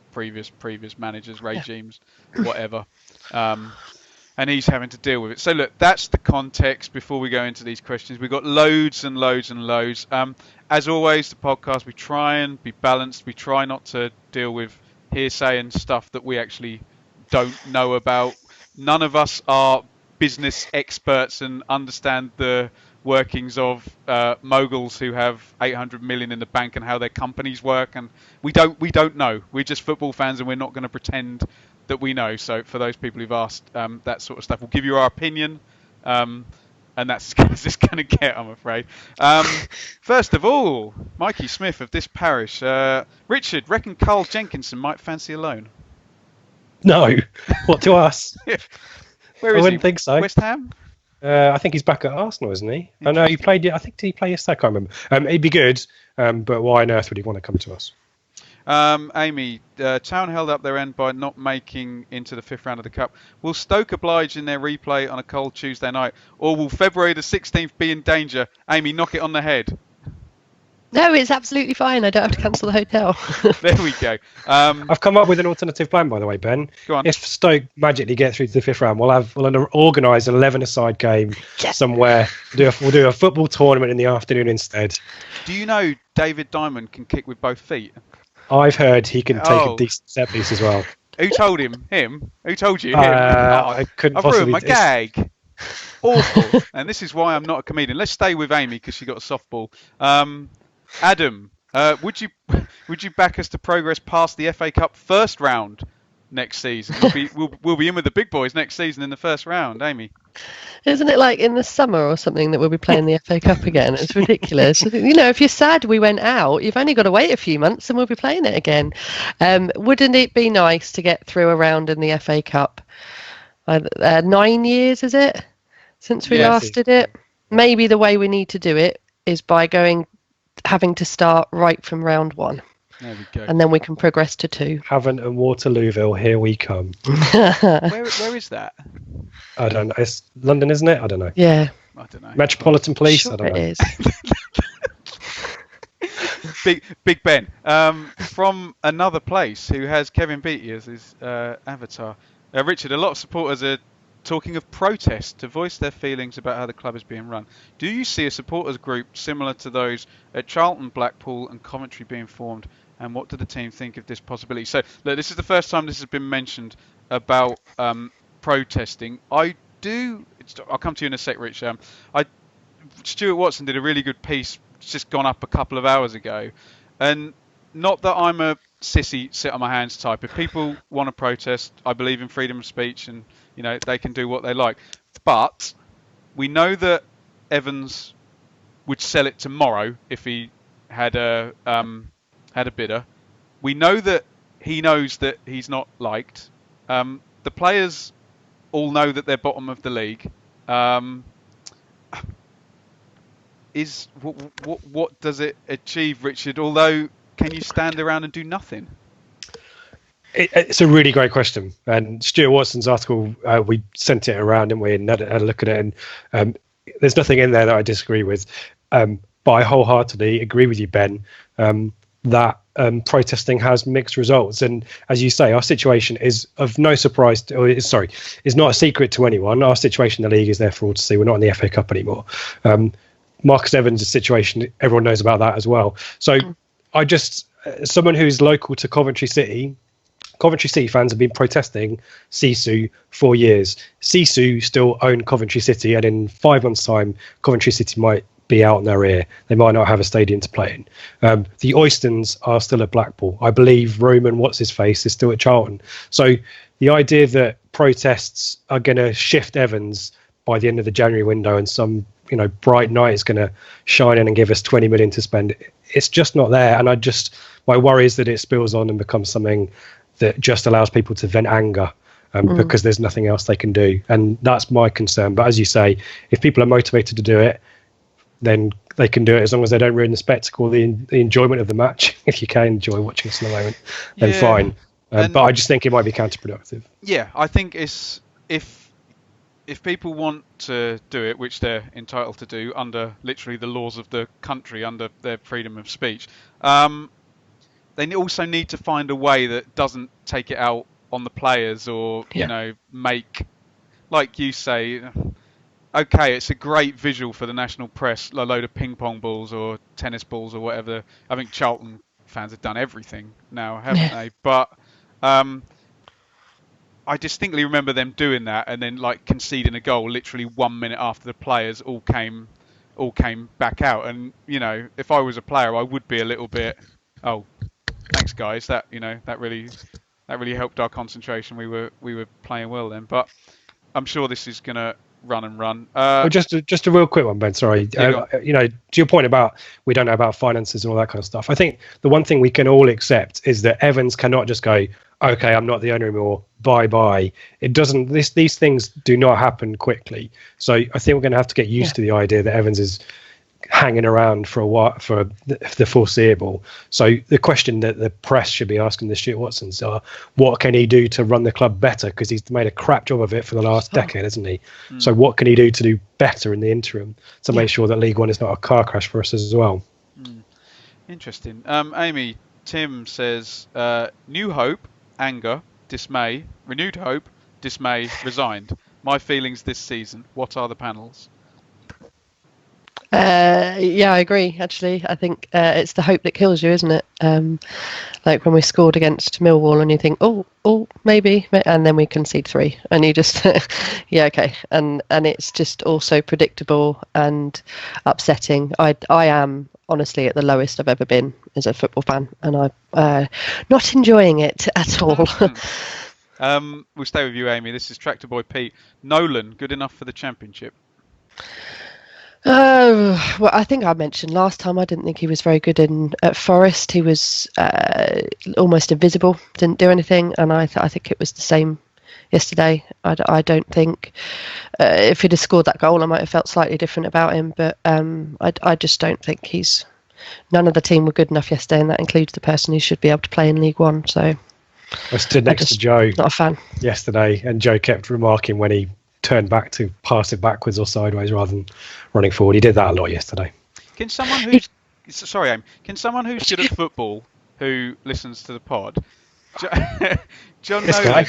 managers, regimes, whatever. And he's having to deal with it. So look, that's the context before we go into these questions. We've got loads and loads and loads. As always, the podcast, we try and be balanced. We try not to deal with hearsay and stuff that we actually don't know about. None of us are business experts and understand the workings of moguls who have 800 million in the bank and how their companies work. And we don't know. We're just football fans, and we're not going to pretend that we know. So for those people who've asked that sort of stuff, we'll give you our opinion, and that's as good as it's going to get, I'm afraid. First of all, Mikey Smith of this parish. Richard, reckon Carl Jenkinson might fancy a loan? No. What, to us? Where is I wouldn't think so. West Ham? I think he's back at Arsenal, isn't he? I know he played. I think did he play yesterday? I can't remember. He'd be good, but why on earth would he want to come to us? Amy, Town held up their end by not making into the 5th round of the Cup. Will Stoke oblige in their replay on a cold Tuesday night, or will February the 16th be in danger? Amy, knock it on the head. No, it's absolutely fine. I don't have to cancel the hotel. There we go. I've come up with an alternative plan, by the way, Ben. Go on. If Stoke magically get through to the 5th round, we'll organise an 11-a-side game somewhere. We'll do a football tournament in the afternoon instead. Do you know David Diamond can kick with both feet? I've heard he can take a decent set piece as well. Who told him? Him? Who told you? Him? I couldn't I've possibly. ruined my gag. Awful. And this is why I'm not a comedian. Let's stay with Amy because she got a softball. Adam, would you back us to progress past the FA Cup first round next season? We'll be in with the big boys next season in the first round, Amy. Isn't it like in the summer or something that we'll be playing the FA Cup again? It's ridiculous. You know, if you're sad we went out, you've only got to wait a few months and we'll be playing it again. Wouldn't it be nice to get through a round in the FA Cup? 9 years, is it, since we last did it? Maybe the way we need to do it is by having to start right from round 1. There we go. And then we can progress to 2. Havant and Waterlooville, here we come. Where is that? I don't know. It's London, isn't it? I don't know. Yeah. I don't know. Metropolitan Police? Sure I don't know. it is. Big Ben. From another place who has Kevin Beattie as his avatar. Richard, a lot of supporters are talking of protest to voice their feelings about how the club is being run. Do you see a supporters group similar to those at Charlton, Blackpool and Coventry being formed? And what do the team think of this possibility? So, look, this is the first time this has been mentioned about protesting. I'll come to you in a sec, Rich. Stuart Watson did a really good piece, just gone up a couple of hours ago. And not that I'm a sissy, sit on my hands type. If people want to protest, I believe in freedom of speech and, you know, they can do what they like. But we know that Evans would sell it tomorrow if he had a bidder. We know that he knows that he's not liked. The players all know that they're bottom of the league. is what does it achieve, Richard? Although, can you stand around and do nothing? It's a really great question. And Stuart Watson's article, we sent it around, didn't we, and had a look at it. And there's nothing in there that I disagree with. But I wholeheartedly agree with you, Ben, that protesting has mixed results. And as you say, our situation is of no surprise, is not a secret to anyone. Our situation in the league is there for all to see. We're not in the FA Cup anymore. Marcus Evans' situation, everyone knows about that as well. So I just, someone who's local to Coventry City fans have been protesting Sisu for years. Sisu still own Coventry City, and in 5 months' time, Coventry City might be out in their ear. They might not have a stadium to play in. The Oystons are still at Blackpool. I believe Roman What's-His-Face is still at Charlton. So the idea that protests are going to shift Evans by the end of the January window and some bright night is going to shine in and give us 20 million to spend, it's just not there. And my worry is that it spills on and becomes something that just allows people to vent anger because there's nothing else they can do. And that's my concern. But as you say, if people are motivated to do it, then they can do it as long as they don't ruin the spectacle, the enjoyment of the match. If you can enjoy watching us in the moment, then fine. But I just think it might be counterproductive. Yeah, I think it's if people want to do it, which they're entitled to do under literally the laws of the country, under their freedom of speech, they also need to find a way that doesn't take it out on the players or, make, like you say, okay, it's a great visual for the national press, a load of ping pong balls or tennis balls or whatever. I think Charlton fans have done everything now, haven't they? But I distinctly remember them doing that and then conceding a goal literally 1 minute after the players all came back out. And if I was a player, I would be a little bit, oh, thanks guys, that really helped our concentration. We were playing well then, but I'm sure this is gonna run and run. Well, just a real quick one, Ben. Sorry, to your point about we don't know about finances and all that kind of stuff. I think the one thing we can all accept is that Evans cannot just go, okay, I'm not the owner anymore. Bye. It doesn't. These things do not happen quickly. So I think we're going to have to get used to the idea that Evans is hanging around for a while, for the foreseeable. So the question that the press should be asking the Stuart Watsons are, what can he do to run the club better? Because he's made a crap job of it for the last decade, hasn't he? So what can he do to do better in the interim to make sure that League One is not a car crash for us as well? Interesting. Amy, Tim says, new hope, anger, dismay, renewed hope, dismay, resigned. My feelings this season. What are the panels? I agree. Actually, I think it's the hope that kills you, isn't it? Like when we scored against Millwall, and you think, oh, maybe, and then we concede 3, and you just, okay, and it's just also predictable and upsetting. I am honestly at the lowest I've ever been as a football fan, and I'm not enjoying it at all. We'll stay with you, Amy. This is Tractor Boy Pete. Nolan, good enough for the Championship? Well, I think I mentioned last time I didn't think he was very good at Forest. He was almost invisible, didn't do anything, and I think it was the same yesterday. I don't think if he'd have scored that goal, I might have felt slightly different about him, but I just don't think none of the team were good enough yesterday, and that includes the person who should be able to play in League One. So I stood next to Joe not a fan yesterday, and Joe kept remarking when he turned back to pass it backwards or sideways rather than running forward. He did that a lot yesterday. Can someone who's sorry, Aim, can someone who's good at football who listens to the pod, John Nolan,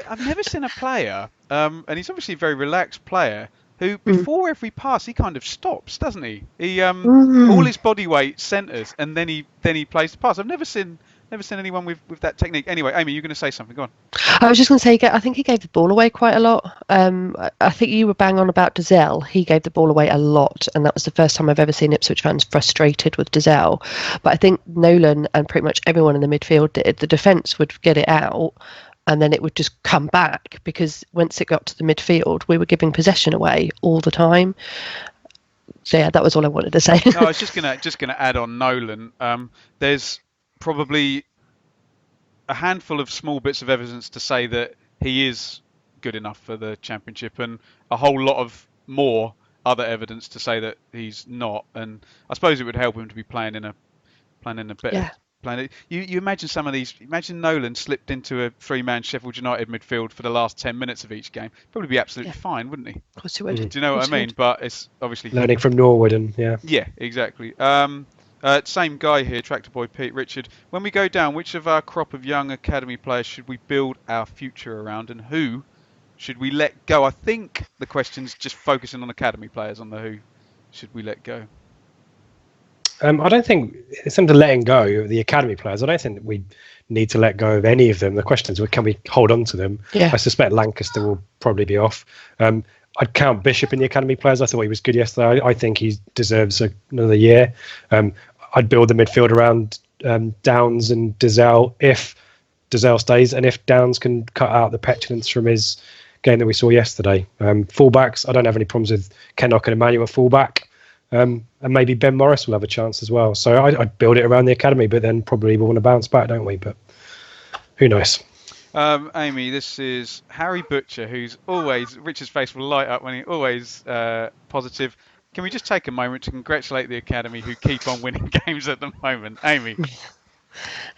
I've never seen a player, and he's obviously a very relaxed player, who before every pass he kind of stops, doesn't he? He all his body weight centres, and then he plays the pass. I've never seen anyone with that technique. Anyway, Amy, you're going to say something. Go on. I was just going to say, I think he gave the ball away quite a lot. I think you were bang on about Dazelle. He gave the ball away a lot, and that was the first time I've ever seen Ipswich fans frustrated with Dazelle. But I think Nolan and pretty much everyone in the midfield did. The defence would get it out, and then it would just come back, because once it got to the midfield, we were giving possession away all the time. So yeah, that was all I wanted to say. No, I was just gonna add on Nolan. There's probably a handful of small bits of evidence to say that he is good enough for the Championship, and a whole lot of more other evidence to say that he's not, and I suppose it would help him to be playing in a better. You imagine some of these. Imagine Nolan slipped into a 3-man Sheffield United midfield for the last 10 minutes of each game. Probably be absolutely fine, wouldn't he? Of course he would. Do you know what I mean? But it's obviously learning from Norwood and Yeah, exactly. Same guy here, Tractor Boy Pete Richard. When we go down, which of our crop of young academy players should we build our future around, and who should we let go? I think the question's just focusing on academy players, on the who should we let go. I don't think it's time to letting go of the academy players. I don't think that we need to let go of any of them. The question is, can we hold on to them? Yeah. I suspect Lancaster will probably be off. I'd count Bishop in the academy players. I thought he was good yesterday. I think he deserves another year. I'd build the midfield around Downs and Dazelle if Dazelle stays, and if Downs can cut out the petulance from his game that we saw yesterday. Fullbacks, I don't have any problems with Kennock and Emmanuel at fullback. And maybe Ben Morris will have a chance as well. So I'd build it around the academy, but then probably we'll want to bounce back, don't we? But who knows? Amy, this is Harry Butcher, who's always, Richard's face will light up when he's always positive. Can we just take a moment to congratulate the academy who keep on winning games at the moment? Amy.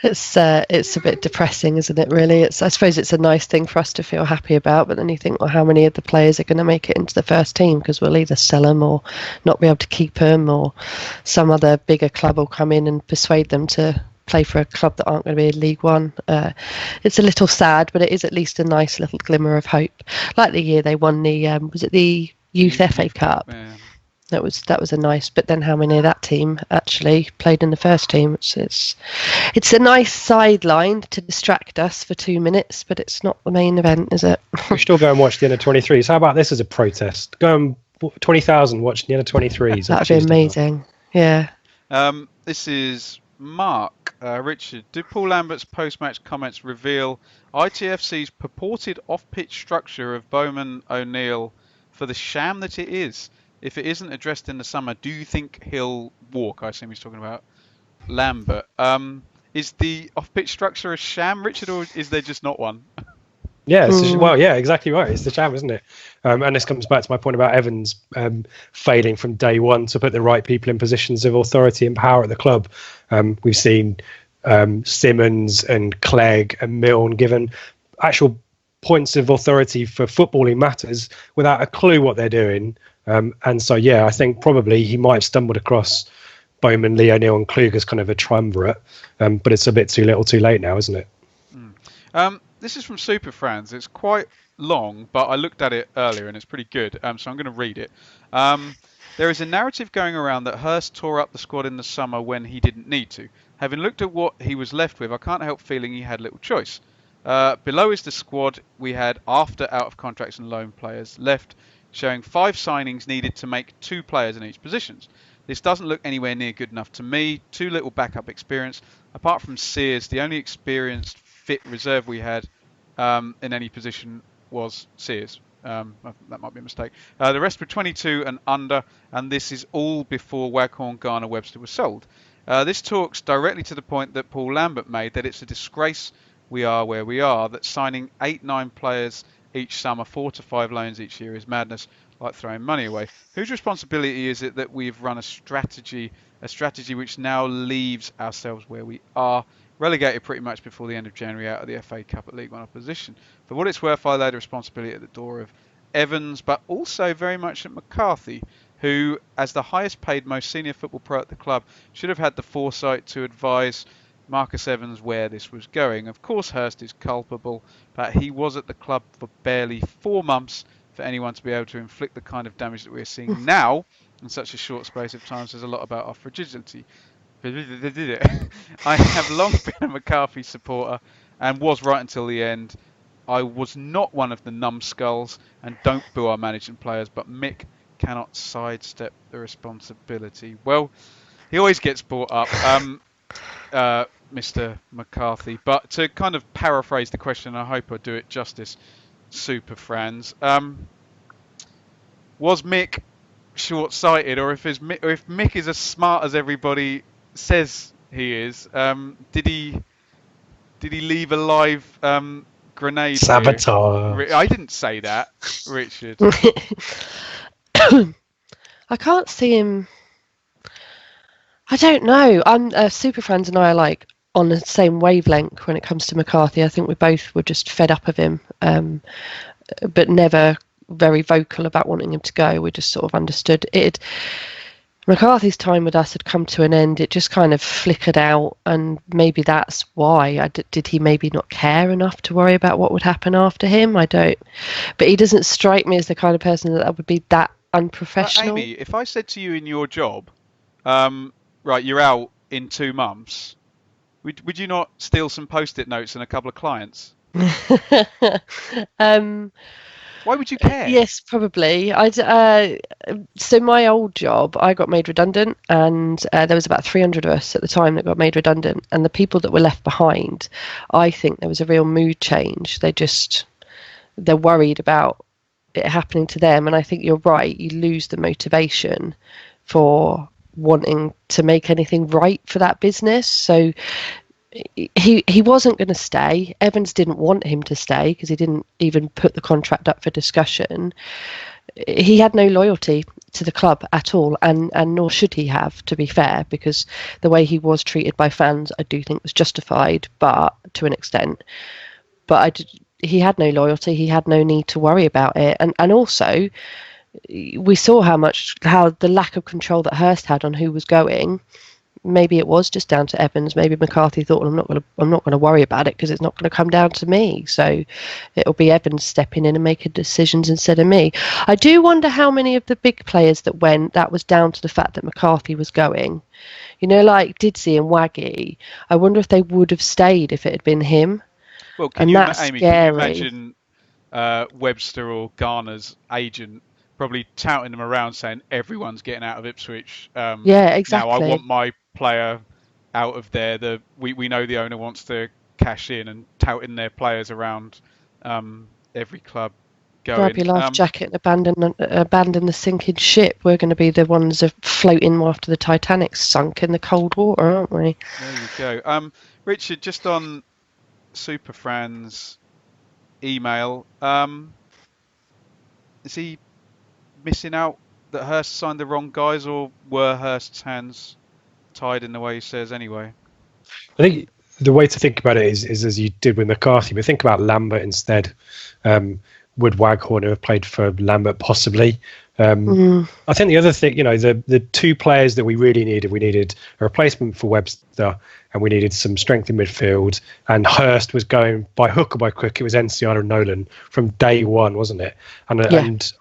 It's a bit depressing, isn't it, really? I suppose it's a nice thing for us to feel happy about, but then you think, well, how many of the players are going to make it into the first team? Because we'll either sell them or not be able to keep them, or some other bigger club will come in and persuade them to play for a club that aren't going to be in League One. It's a little sad, but it is at least a nice little glimmer of hope. Like the year they won the Youth FA Cup. Yeah. That was a nice, but then how many of that team actually played in the first team? It's a nice sideline to distract us for 2 minutes, but it's not the main event, is it? We should all go and watch the under-23s. How about this as a protest? Go and 20,000 watching the under-23s. That'd be amazing. Yeah. This is Mark. Richard, did Paul Lambert's post-match comments reveal ITFC's purported off-pitch structure of Bowman O'Neill for the sham that it is? If it isn't addressed in the summer, do you think he'll walk? I assume he's talking about Lambert. Is the off-pitch structure a sham, Richard, or is there just not one? Yeah, exactly right. It's the sham, isn't it? And this comes back to my point about Evans failing from day one to put the right people in positions of authority and power at the club. We've seen Simmons and Clegg and Milne given actual points of authority for footballing matters without a clue what they're doing. And so, I think probably he might have stumbled across Bowman, Lee O'Neill and Klug as kind of a triumvirate. But it's a bit too little too late now, isn't it? This is from Super Friends. It's quite long, but I looked at it earlier and it's pretty good. So I'm going to read it. There is a narrative going around that Hurst tore up the squad in the summer when he didn't need to. Having looked at what he was left with, I can't help feeling he had little choice. Below is the squad we had after out of contracts and loan players left, showing 5 signings needed to make 2 players in each position. This doesn't look anywhere near good enough to me. Too little backup experience. Apart from Sears, the only experienced fit reserve we had in any position was Sears. That might be a mistake. The rest were 22 and under, and this is all before Waghorn, Garner, Webster was sold. This talks directly to the point that Paul Lambert made, that it's a disgrace we are where we are, that signing 8-9 players each summer, 4 to 5 loans each year is madness, like throwing money away. Whose responsibility is it that we've run a strategy which now leaves ourselves where we are, relegated pretty much before the end of January out of the FA Cup at League One opposition? For what it's worth, I lay the responsibility at the door of Evans, but also very much at McCarthy, who, as the highest paid, most senior football pro at the club, should have had the foresight to advise Marcus Evans where this was going. Of course Hurst is culpable, but he was at the club for barely 4 months for anyone to be able to inflict the kind of damage that we're seeing now in such a short space of time says a lot about our fragility. I have long been a McCarthy supporter and was right until the end. I was not one of the numbskulls, and don't boo our managing players, but Mick cannot sidestep the responsibility. Well, he always gets brought up. Mr. McCarthy, but to kind of paraphrase the question, I hope I do it justice, Super Friends, was Mick short-sighted, or if Mick is as smart as everybody says he is, did he leave a live grenade? Sabotage. I didn't say that, Richard. I can't see him. I don't know. I'm Super Friends and I are like on the same wavelength when it comes to McCarthy. I think we both were just fed up of him, but never very vocal about wanting him to go. We just sort of understood it. McCarthy's time with us had come to an end. It just kind of flickered out, and maybe that's why. Did he maybe not care enough to worry about what would happen after him? I don't. But he doesn't strike me as the kind of person that would be that unprofessional. Amy, if I said to you in your job, right, you're out in 2 months, would you not steal some post-it notes and a couple of clients? Why would you care? Yes, probably. So my old job, I got made redundant, and there was about 300 of us at the time that got made redundant. And the people that were left behind, I think there was a real mood change. They're worried about it happening to them, and I think you're right. You lose the motivation for wanting to make anything right for that business. So he wasn't going to stay. Evans didn't want him to stay because he didn't even put the contract up for discussion. He had no loyalty to the club at all, and nor should he have, to be fair, because the way he was treated by fans, I do think was justified, but to an extent. But he had no loyalty. He had no need to worry about it, and also we saw how the lack of control that Hurst had on who was going. Maybe it was just down to Evans. Maybe McCarthy thought, well, I'm not going to worry about it because it's not going to come down to me. So it'll be Evans stepping in and making decisions instead of me. I do wonder how many of the big players that went, that was down to the fact that McCarthy was going. You know, like Didsey and Waggy. I wonder if they would have stayed if it had been him. Well, Amy, can you imagine Webster or Garner's agent probably touting them around saying everyone's getting out of Ipswich. Yeah, exactly. Now I want my player out of there. We know the owner wants to cash in, and touting their players around every club going. Grab your life jacket and abandon the sinking ship. We're going to be the ones floating after the Titanic's sunk in the cold water, aren't we? There you go. Richard, just on Superfran's email, is he missing out that Hurst signed the wrong guys, or were Hurst's hands tied in the way he says anyway? I think the way to think about it is as you did with McCarthy, but think about Lambert instead. Would Waghorn have played for Lambert possibly? I think the other thing, the two players that we really needed, we needed a replacement for Webster, and we needed some strength in midfield. And Hurst was going by hook or by crook. It was Enciano and Nolan from day one, wasn't it? And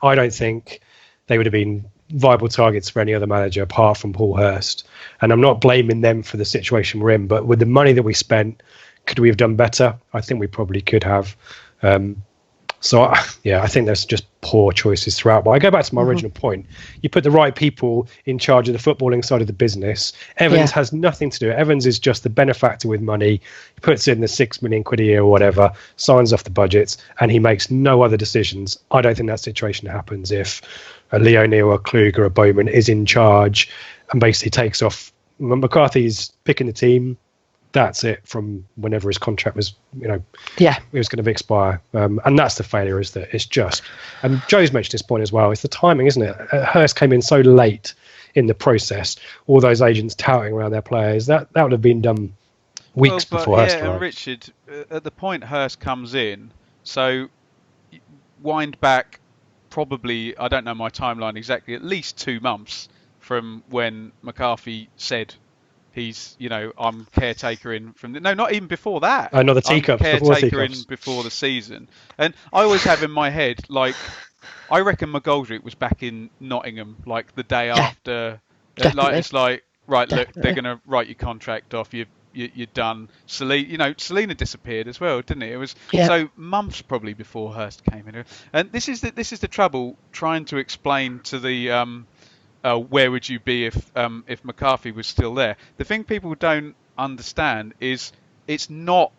I don't think they would have been viable targets for any other manager apart from Paul Hurst. And I'm not blaming them for the situation we're in, but with the money that we spent, could we have done better? I think we probably could have. I think there's just poor choices throughout. But I go back to my original point. You put the right people in charge of the footballing side of the business. Evans has nothing to do. Evans is just the benefactor with money. He puts in the £6 million a year or whatever, signs off the budgets, and he makes no other decisions. I don't think that situation happens if a Lee O'Neill or Kluger or Bowman is in charge and basically takes off. When McCarthy's picking the team, that's it from whenever his contract was, it was going to expire. And that's the failure, is that it's just, and Joe's mentioned this point as well, it's the timing, isn't it? Hurst came in so late in the process, all those agents touting around their players, that would have been done weeks before Hurst arrived. And Richard, at the point Hurst comes in, so wind back probably, I don't know my timeline exactly, at least 2 months from when McCarthy said he's, I'm caretaker in from no, not even before that. Oh, not the teacups. Caretaker in before the season. And I always have in my head, I reckon McGoldrick was back in Nottingham, the day after. It's right, definitely. Look, they're going to write your contract off. You're done. Selena disappeared as well, didn't it? It was so months probably before Hurst came in. And this is the trouble trying to explain to the. Where would you be if McCarthy was still there? The thing people don't understand is it's not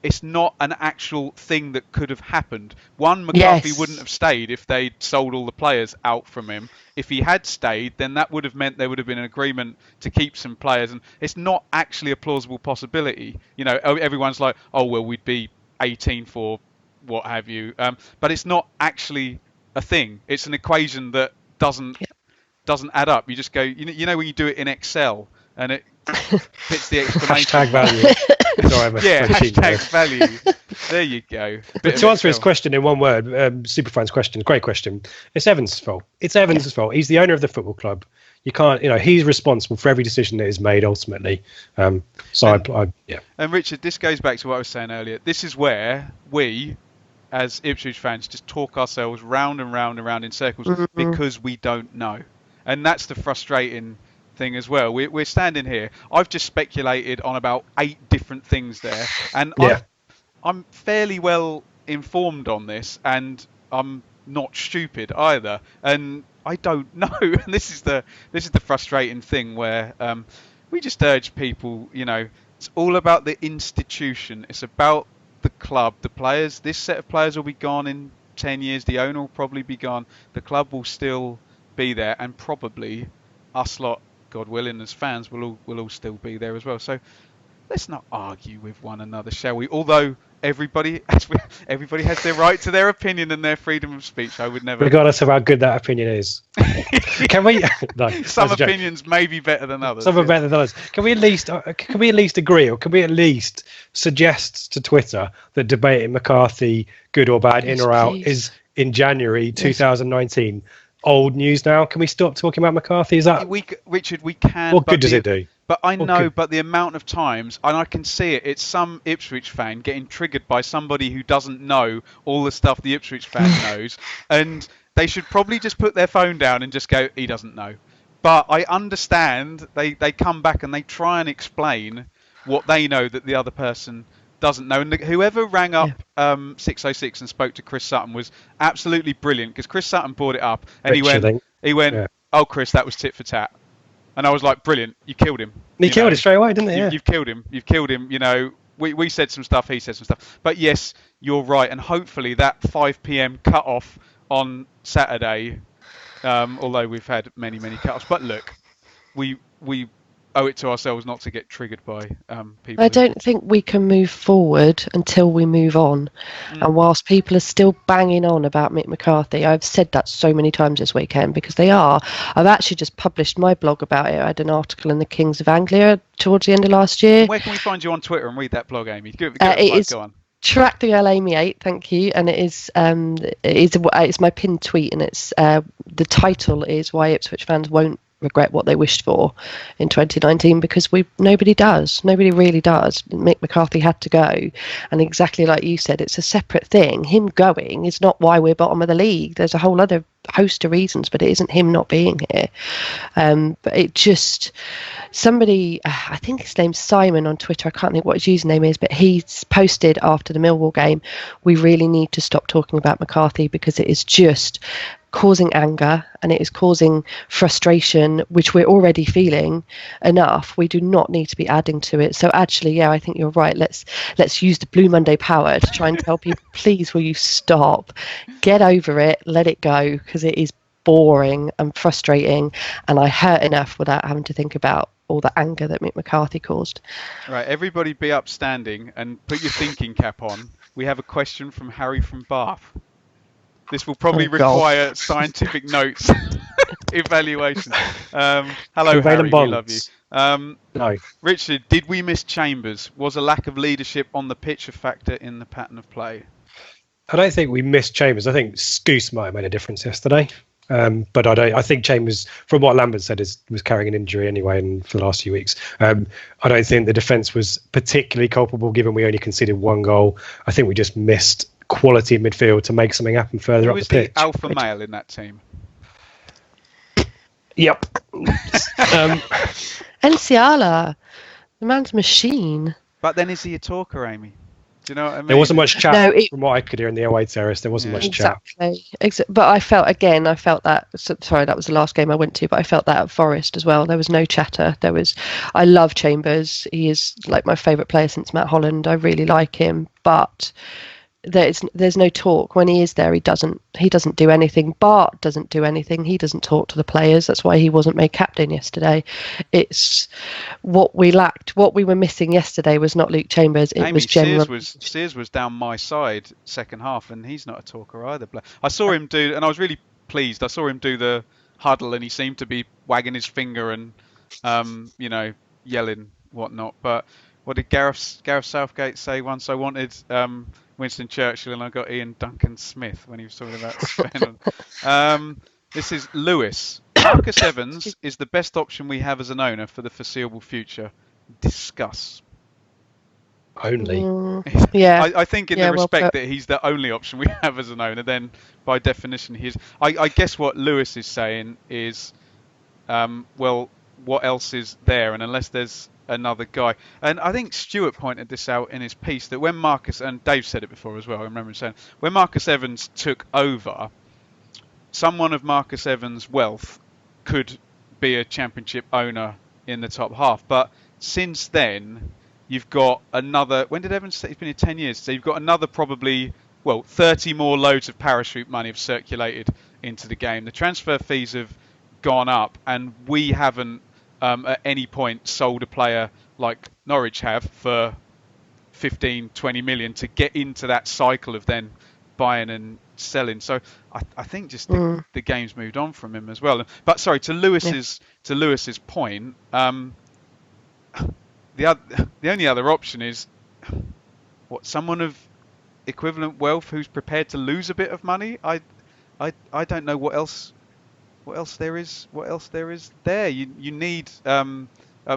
an actual thing that could have happened. McCarthy wouldn't have stayed if they'd sold all the players out from him. If he had stayed, then that would have meant there would have been an agreement to keep some players, and it's not actually a plausible possibility. Everyone's like, oh well, we'd be 18 for what have you, but it's not actually a thing. It's an equation that doesn't doesn't add up. You just go, you know when you do it in Excel and it puts the exclamation Hashtag value. Sorry, I'm a yeah, spreadsheet hashtag nerd. value. There you go. But to answer his question in one word, Superfan's question, great question. It's Evans' fault. It's Evans' fault. He's the owner of the football club. You can't, he's responsible for every decision that is made ultimately. Yeah. And Richard, this goes back to what I was saying earlier. This is where we, as Ipswich fans, just talk ourselves round and round and round in circles because we don't know. And that's the frustrating thing as well. We're standing here. I've just speculated on about 8 different things there, and I'm fairly well informed on this, and I'm not stupid either. And I don't know. And this is the frustrating thing where we just urge people. It's all about the institution. It's about the club, the players. This set of players will be gone in 10 years. The owner will probably be gone. The club will still be there, and probably us lot, God willing, as fans, will all still be there as well. So let's not argue with one another, shall we? Although everybody has their right to their opinion and their freedom of speech. I would never. Regardless of how good that opinion is. Can we? No, some opinions may be better than others. Some are better than others. Can we at least agree, or can we at least suggest to Twitter that debating McCarthy, good or bad, in or out, is in January 2019 old news now? Can we stop talking about McCarthy? Is that Richard? We can. What good does it do? But I know, but the amount of times, and I can see it, it's some Ipswich fan getting triggered by somebody who doesn't know all the stuff the Ipswich fan knows, and they should probably just put their phone down and just go, he doesn't know. But I understand they come back and they try and explain what they know that the other person doesn't know. And whoever rang up 606 and spoke to Chris Sutton was absolutely brilliant, because Chris Sutton brought it up and he went, oh, Chris, that was tit for tat. And I was like, brilliant, you killed him. He killed it straight away, didn't he? You've killed him. You've killed him. We said some stuff, he said some stuff. But yes, you're right. And hopefully that 5 p.m. cut-off on Saturday, although we've had many, many cut-offs. But look, we owe it to ourselves not to get triggered by people. I don't think we can move forward until we move on. And whilst people are still banging on about Mick McCarthy, I've said that so many times this weekend, because they are. I've actually just published my blog about it. I had an article in the Kings of Anglia towards the end of last year. Where can we find you on Twitter and read that blog, Amy? Go on. Track the Amy 8, thank you. And it's my pinned tweet, and it's the title is Why Ipswich Fans Won't Regret What They Wished For in 2019, because nobody really does. Mick McCarthy had to go, and exactly like you said, it's a separate thing. Him going is not why we're bottom of the league. There's a whole other host of reasons, but it isn't him not being here. But it just, somebody, I think his name's Simon on Twitter, I can't think what his username is, but he's posted after the Millwall game, we really need to stop talking about McCarthy, because it is just causing anger and it is causing frustration, which we're already feeling enough. We do not need to be adding to it. So actually, I think you're right. Let's use the Blue Monday power to try and tell people, please, will you stop, get over it, let it go, because it is boring and frustrating, and I hurt enough without having to think about all the anger that Mick McCarthy caused. Right, everybody be upstanding and put your thinking cap on. We have a question from Harry from Bath. This will probably require scientific notes, evaluation. Hello, Harry, we love you. No. Richard, did we miss Chambers? Was a lack of leadership on the pitch a factor in the pattern of play? I don't think we missed Chambers. I think Scouse might have made a difference yesterday. But I think Chambers, from what Lambert said, was carrying an injury anyway for the last few weeks. I don't think the defence was particularly culpable, given we only conceded 1 goal. I think we just missed quality midfield to make something happen further up the pitch. Who was the alpha male in that team? Yep. Enciala, the man's a machine. But then is he a talker, Amy? Do you know what I mean? There wasn't much chat from what I could hear in the away terrace. There wasn't much chat. Exactly. But I felt that. Sorry, that was the last game I went to. But I felt that at Forest as well. There was no chatter. I love Chambers. He is like my favourite player since Matt Holland. I really like him. But there's no talk. When he is there, he doesn't do anything. Bart doesn't do anything. He doesn't talk to the players. That's why he wasn't made captain yesterday. It's what we lacked. What we were missing yesterday was not Luke Chambers. It was general. Sears was down my side second half, and he's not a talker either. I saw him do, and I was really pleased. I saw him do the huddle, and he seemed to be wagging his finger and yelling whatnot. But what did Gareth Southgate say once? I wanted Winston Churchill and I got Ian Duncan Smith when he was talking about Spain. This is Lewis. Marcus Evans is the best option we have as an owner for the foreseeable future. Discuss. Only. Yeah. I think in the respect that he's the only option we have as an owner, then by definition he is. I guess what Lewis is saying is, well, what else is there? And unless there's another guy. And I think Stuart pointed this out in his piece that when Marcus, and Dave said it before as well, I remember him saying, when Marcus Evans took over, someone of Marcus Evans' wealth could be a championship owner in the top half. But since then, you've got another, when did Evans say? He's been here 10 years. So you've got another probably, 30 more loads of parachute money have circulated into the game. The transfer fees have gone up, and we haven't at any point sold a player like Norwich have for 15, 20 million to get into that cycle of then buying and selling. So I think just the game's moved on from him as well. But sorry, to Lewis's point, the only other option is someone of equivalent wealth who's prepared to lose a bit of money. I don't know what else there is there. You need. I'm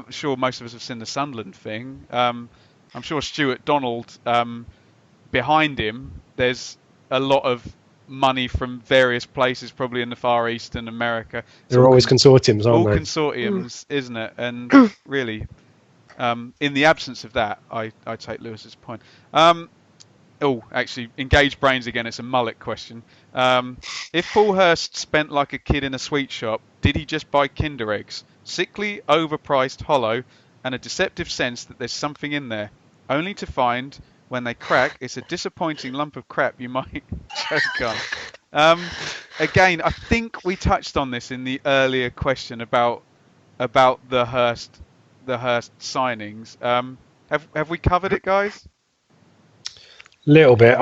sure most of us have seen the Sunderland thing. I'm sure Stuart Donald behind him. There's a lot of money from various places, probably in the Far East and America. They're always consortiums, aren't they? All consortiums, isn't it? And really, in the absence of that, I take Lewis's point. Actually, engage brains again. It's a mullet question. If Paul Hurst spent like a kid in a sweet shop, did he just buy Kinder eggs? Sickly, overpriced, hollow, and a deceptive sense that there's something in there, only to find when they crack, it's a disappointing lump of crap you might choke on. Again, I think we touched on this in the earlier question about the Hurst signings. Have we covered it, guys? Little bit.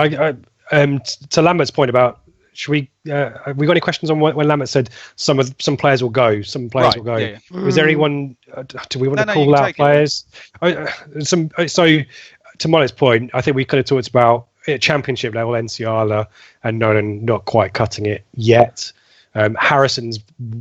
To Lambert's point about, should we? Have we got any questions on when Lambert said some players will go, some players will go? Yeah. Was there anyone? Do we want to call out players? So, to Molly's point, I think we could have talked about at championship level, Enciala and Nolan not quite cutting it yet. Harrison's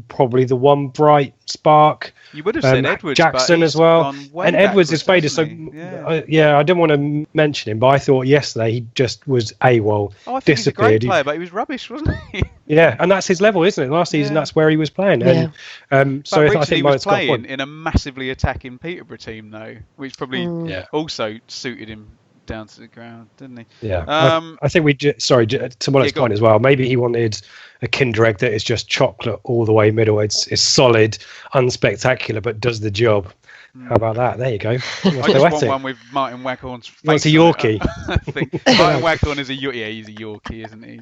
probably the one bright spark. You would have said Edwards, Jackson as well, and Edwards is faded. So I didn't want to mention him, but I thought yesterday he just was AWOL, disappeared. He's a great player, but he was rubbish, wasn't he? Yeah, and that's his level, isn't it? Last season, that's where he was playing. Yeah. And so I think he was playing in a massively attacking Peterborough team, though, which probably also suited him down to the ground, didn't he? Yeah. I think to Molly's point as well, maybe he wanted a Kinder egg that is just chocolate all the way middle. It's solid, unspectacular, but does the job. How about that? There you go. I just want one with Martin Waghorn's face. It's a Yorkie. I think Martin Waghorn is a Yorkie. Yeah, he's a Yorkie, isn't he?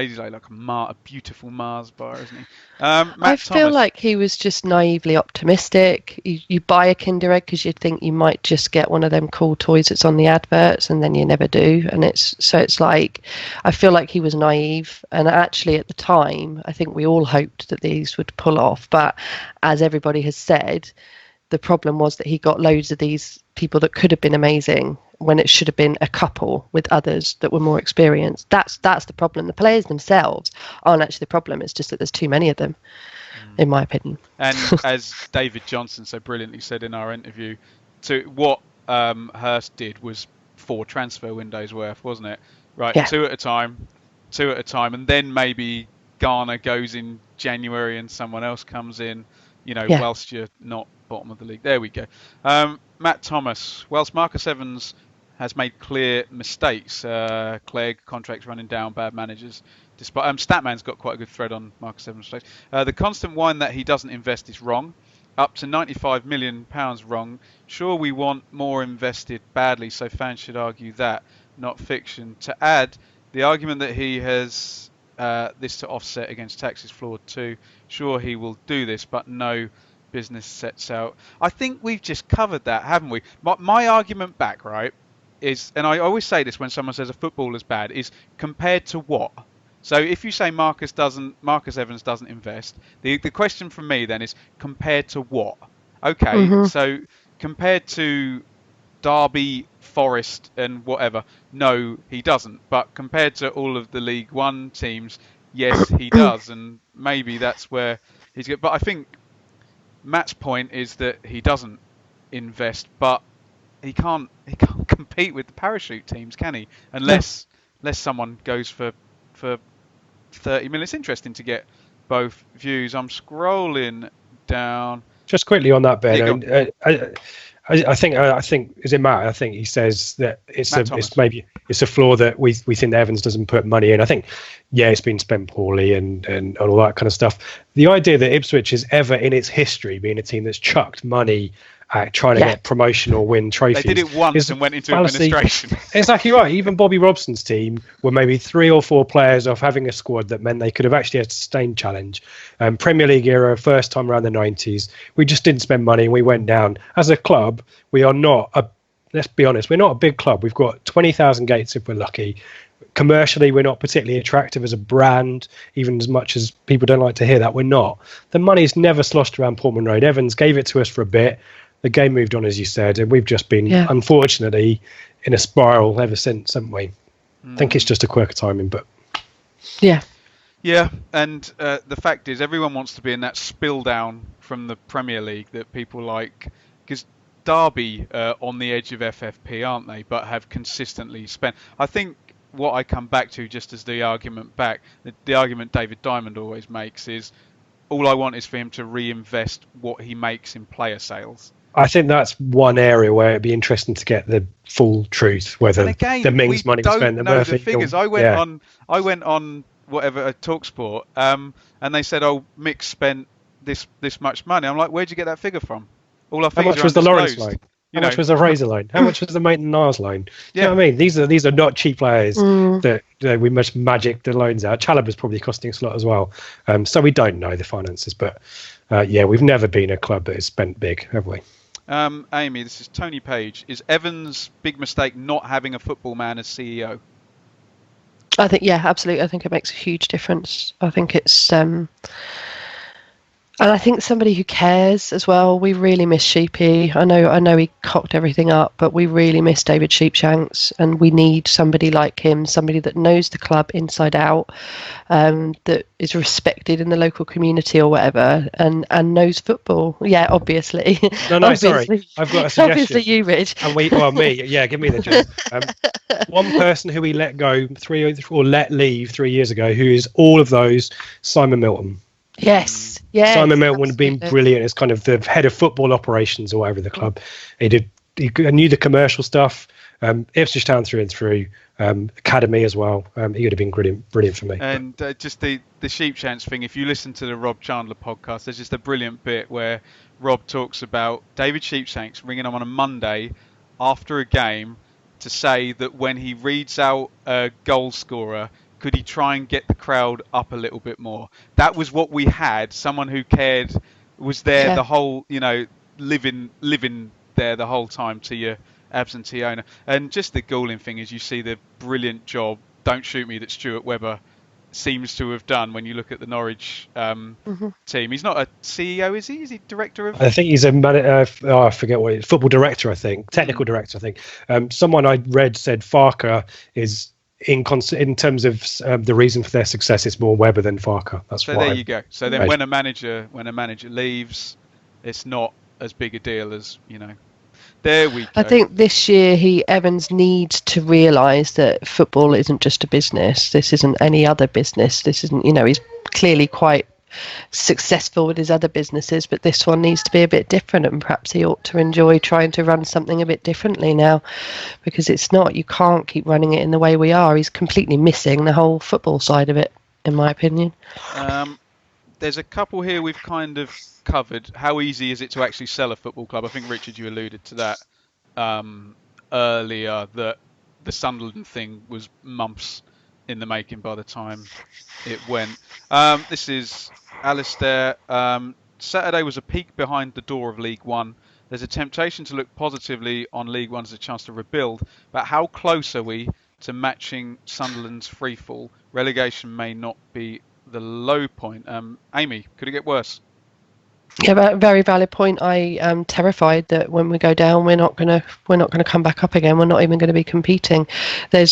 He's like a beautiful Mars bar, isn't he? I feel like he was just naively optimistic. You buy a Kinder egg because you think you might just get one of them cool toys that's on the adverts, and then you never do. And it's like, I feel like he was naive. And actually, at the time, I think we all hoped that these would pull off. But as everybody has said, the problem was that he got loads of these people that could have been amazing when it should have been a couple with others that were more experienced. That's the problem. The players themselves aren't actually the problem. It's just that there's too many of them, in my opinion. And as David Johnson so brilliantly said in our interview, what Hurst did was 4 transfer windows worth, wasn't it? Right, yeah. 2 at a time, and then maybe Garner goes in January and someone else comes in, whilst you're not bottom of the league. There we go. Matt Thomas. Whilst Marcus Evans has made clear mistakes, Clegg, contracts running down, bad managers. Despite Statman's got quite a good thread on Marcus Evans' mistakes. The constant whine that he doesn't invest is wrong. Up to £95 million wrong. Sure, we want more invested badly, so fans should argue that, not fiction. To add, the argument that he has this to offset against tax is flawed too. Sure, he will do this, but no business sets out. I think we've just covered that, haven't we? My argument back, right, is, and I always say this when someone says a footballer's bad, is compared to what? So if you say Marcus Evans doesn't invest, the question from me then is compared to what? Okay, Mhm. so compared to Derby, Forest, and whatever, no, he doesn't. But compared to all of the League One teams, yes, he does, and maybe that's where he's good. But I think Matt's point is that he doesn't invest, but he can't compete with the parachute teams, can he? Unless someone goes for 30 minutes. Interesting to get both views. I'm scrolling down. Just quickly on that, There you Ben. I think is it Matt? I think he says that it's a flaw that we think that Evans doesn't put money in. I think, yeah, it's been spent poorly and all that kind of stuff. The idea that Ipswich has ever in its history been a team that's chucked money at trying to get promotion or win trophies. They did it once and went into administration. Exactly right. Even Bobby Robson's team were maybe 3 or 4 players off having a squad that meant they could have actually had a sustained challenge. Premier League era, first time around the 90s. We just didn't spend money and we went down. As a club, we are not let's be honest, we're not a big club. We've got 20,000 gates if we're lucky. Commercially, we're not particularly attractive as a brand, even as much as people don't like to hear that. We're not. The money's never sloshed around Portman Road. Evans gave it to us for a bit. The game moved on, as you said, and we've just been, unfortunately, in a spiral ever since, haven't we? I think it's just a quirk of timing, but... Yeah. Yeah, and the fact is everyone wants to be in that spill down from the Premier League that people like, because Derby on the edge of FFP, aren't they, but have consistently spent... I think what I come back to, just as the argument back, the argument David Diamond always makes is, all I want is for him to reinvest what he makes in player sales. I think that's one area where it'd be interesting to get the full truth, whether the Mings money was spent. And the figures. I went on whatever Talksport, and they said, "Oh, Mick spent this much money." I'm like, "Where'd you get that figure from?" All our How figures much was the Lawrence loan? How much was the Fraser loan? How much was the Maitland-Niles loan? You know what I mean? These are not cheap players that we must magic the loans out. Chalobah's probably costing us a lot as well. So we don't know the finances, but we've never been a club that has spent big, have we? Amy, this is Tony Page. Is Evans' big mistake not having a football man as CEO? I think, absolutely. I think it makes a huge difference. I think it's, and I think somebody who cares as well. We really miss Sheepy. I know he cocked everything up, but we really miss David Sheepshanks, and we need somebody like him, somebody that knows the club inside out, that is respected in the local community or whatever, and knows football. Yeah, obviously. No, sorry. I've got a suggestion. Obviously, you, Rich. And me. Yeah, give me the job. One person who we let go let leave 3 years ago, who is all of those, Simon Milton. Yes. Simon Milton would have been brilliant as kind of the head of football operations or whatever the club. He knew the commercial stuff. Ipswich Town through and through. Academy as well. He would have been brilliant for me. And just the Sheepshanks thing. If you listen to the Rob Chandler podcast, there's just a brilliant bit where Rob talks about David Sheepshanks ringing him on a Monday after a game to say that when he reads out a goal scorer, could he try and get the crowd up a little bit more? That was what we had. Someone who cared, was there the whole, living there the whole time to your absentee owner. And just the Goulding thing is, you see the brilliant job, don't shoot me, that Stuart Webber seems to have done when you look at the Norwich team. He's not a CEO, is he? Is he director of... I think he's I forget what he's, football director, I think. Technical director, I think. Someone I read said Farker is... In terms of the reason for their success, it's more Webber than Farker. That's so. There you go. So then, when a manager leaves, it's not as big a deal as There we go. I think this year Evans needs to realise that football isn't just a business. This isn't any other business. This isn't. He's clearly quite successful with his other businesses, but this one needs to be a bit different, and perhaps he ought to enjoy trying to run something a bit differently now, because it's not, you can't keep running it in the way we are. He's completely missing the whole football side of it, in my opinion. There's a couple here we've kind of covered. How easy is it to actually sell a football club? I think, Richard, you alluded to that earlier, that the Sunderland thing was months in the making by the time it went. This is Alistair. Saturday was a peek behind the door of League One. There's a temptation to look positively on League One as a chance to rebuild, but how close are we to matching Sunderland's freefall. Relegation may not be the low point. Amy, could it get worse? Yeah, very valid point. I am terrified that when we go down, we're not gonna come back up again. We're not even going to be competing.